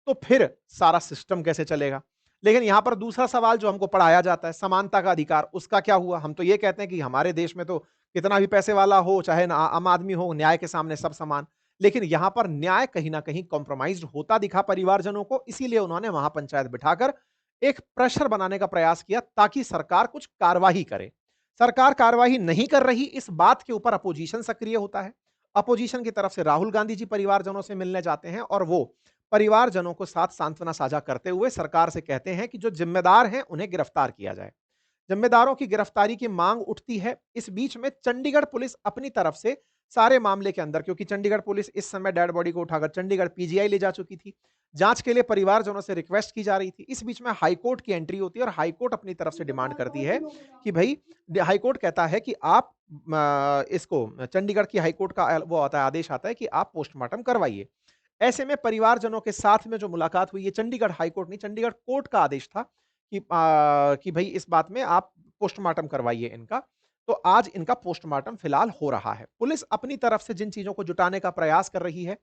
तो फिर सारा सिस्टम कैसे चलेगा। लेकिन यहां पर दूसरा सवाल जो हमको पढ़ाया जाता है, समानता का अधिकार, उसका क्या हुआ? हम तो ये कहते हैं कि हमारे देश में तो कितना भी पैसे वाला हो चाहे आम आदमी हो, न्याय के सामने सब समान। लेकिन यहां पर न्याय कहीं ना कहीं कॉम्प्रोमाइज होता दिखा परिवारजनों को, इसीलिए उन्होंने महापंचायत बिठाकर एक प्रेशर बनाने का प्रयास किया ताकि सरकार कुछ कार्रवाई करे। सरकार कार्रवाई नहीं कर रही, इस बात के ऊपर अपोजिशन सक्रिय होता है। अपोजिशन की तरफ से राहुल गांधी जी परिवारजनों से मिलने जाते हैं और वो परिवारजनों को साथ सांत्वना साझा करते हुए सरकार से कहते हैं कि जो जिम्मेदार हैं उन्हें गिरफ्तार किया जाए। जिम्मेदारों की गिरफ्तारी की मांग उठती है। इस बीच में चंडीगढ़ पुलिस अपनी तरफ से सारे मामले के अंदर, क्योंकि चंडीगढ़ पुलिस इस समय डेड बॉडी को उठाकर चंडीगढ़ पीजीआई ले जा चुकी थी, जांच के लिए परिवारजनों से रिक्वेस्ट की जा रही थी। इस बीच में हाईकोर्ट की एंट्री होती है और हाईकोर्ट अपनी तरफ से डिमांड करती है कि भाई, हाईकोर्ट कहता है कि आप इसको चंडीगढ़ की हाईकोर्ट का वो आता है, आदेश आता है कि आप पोस्टमार्टम करवाइए। ऐसे में परिवारजनों के साथ में जो मुलाकात हुई, ये चंडीगढ़ हाईकोर्ट नहीं, चंडीगढ़ कोर्ट का आदेश था कि भाई इस बात में आप पोस्टमार्टम करवाइए इनका। तो आज इनका पोस्टमार्टम फिलहाल हो रहा है। पुलिस अपनी तरफ से जिन चीजों को जुटाने का प्रयास कर रही है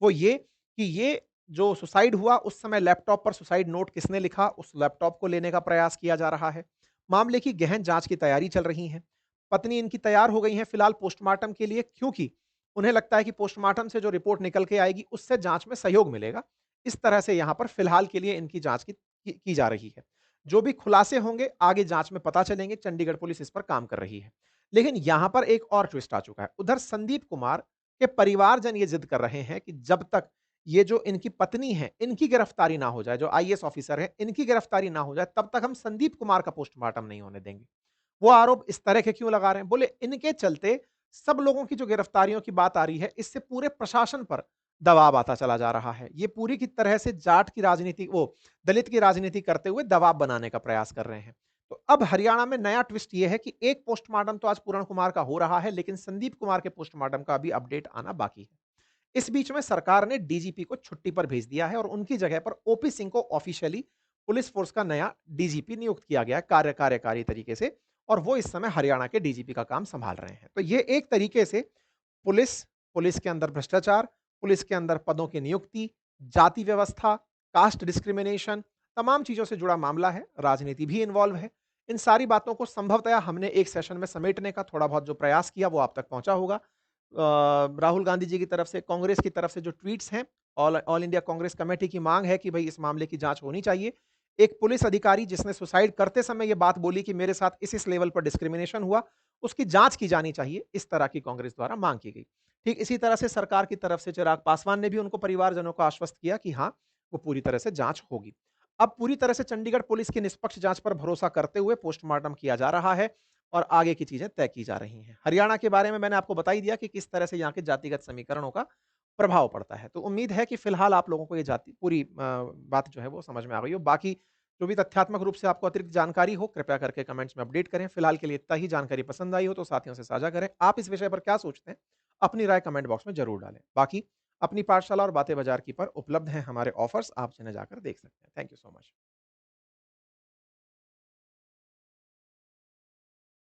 वो ये कि ये जो सुसाइड हुआ उस समय लैपटॉप पर सुसाइड नोट किसने लिखा, उस लैपटॉप को लेने का प्रयास किया जा रहा है। मामले की गहन जांच की तैयारी चल रही है। पत्नी इनकी तैयार हो गई है फिलहाल पोस्टमार्टम के लिए, क्योंकि उन्हें लगता है कि पोस्टमार्टम से जो रिपोर्ट निकल के आएगी उससे जांच में सहयोग मिलेगा। इस तरह से यहां पर फिलहाल के लिए इनकी जांच की जा रही है। जो भी खुलासे होंगे आगे जांच में पता चलेंगे। चंडीगढ़ पुलिस इस पर काम कर रही है। लेकिन यहां पर एक और ट्विस्ट आ चुका है। उधर संदीप कुमार के परिवारजन ये जिद कर रहे हैं कि जब तक ये जो इनकी पत्नी है इनकी गिरफ्तारी ना हो जाए, जो आईएएस ऑफिसर है इनकी गिरफ्तारी ना हो जाए, तब तक हम संदीप कुमार का पोस्टमार्टम नहीं होने देंगे। वो आरोप इस तरह के क्यों लगा रहे हैं? बोले इनके चलते सब लोगों की जो गिरफ्तारियों की बात आ रही है, इससे पूरे प्रशासन पर दबाव आता चला जा रहा है। ये पूरी की तरह से जाट की राजनीति, वो दलित की राजनीति करते हुए दबाव बनाने का प्रयास कर रहे हैं। तो अब हरियाणा में नया ट्विस्ट ये है कि एक पोस्टमार्टम तो आज पूर्ण कुमार का हो रहा है, लेकिन संदीप कुमार के पोस्टमार्टम का अभी अपडेट आना बाकी है। इस बीच में सरकार ने डीजीपी को छुट्टी पर भेज दिया है और उनकी जगह पर ओपी सिंह को ऑफिशियली पुलिस फोर्स का नया डीजीपी नियुक्त किया गया है कार्यकारी तरीके से, और वो इस समय हरियाणा के डीजीपी का काम संभाल रहे हैं। तो ये एक तरीके से पुलिस, पुलिस के अंदर भ्रष्टाचार, पुलिस के अंदर पदों की नियुक्ति, जाति व्यवस्था, कास्ट डिस्क्रिमिनेशन, तमाम चीजों से जुड़ा मामला है। राजनीति भी इन्वॉल्व है। इन सारी बातों को संभवतः हमने एक सेशन में समेटने का थोड़ा बहुत जो प्रयास किया वो आप तक पहुंचा होगा। राहुल गांधी जी की तरफ से, कांग्रेस की तरफ से जो ट्वीट्स हैं, all all India Congress committee की मांग है कि भाई इस मामले की जांच होनी चाहिए। एक पुलिस अधिकारी जिसने सुसाइड करते समय यह बात बोली कि मेरे साथ इस लेवल पर डिस्क्रिमिनेशन हुआ, उसकी जांच की जानी चाहिए, इस तरह की कांग्रेस द्वारा मांग की गई। ठीक इसी तरह से सरकार की तरफ से चिराग पासवान ने भी उनको परिवारजनों को आश्वस्त किया कि हाँ, वो पूरी तरह से जांच होगी। अब पूरी तरह से चंडीगढ़ पुलिस की निष्पक्ष जांच पर भरोसा करते हुए पोस्टमार्टम किया जा रहा है। और आगे की चीज़ें तय की जा रही हैं। हरियाणा के बारे में मैंने आपको बता ही दिया कि किस तरह से यहाँ के जातिगत समीकरणों का प्रभाव पड़ता है। तो उम्मीद है कि फिलहाल आप लोगों को ये पूरी बात जो है वो समझ में आ गई हो। बाकी जो भी तथ्यात्मक रूप से आपको अतिरिक्त जानकारी हो, कृपया करके कमेंट्स में अपडेट करें। फिलहाल के लिए इतना ही। जानकारी पसंद आई हो तो साथियों से साझा करें। आप इस विषय पर क्या सोचते हैं? अपनी राय कमेंट बॉक्स में ज़रूर डालें। बाकी अपनी पाठशाला और बातें बाज़ार की पर उपलब्ध हैं हमारे ऑफ़र्स, आप जिन्हें जाकर देख सकते हैं। Thank you so much.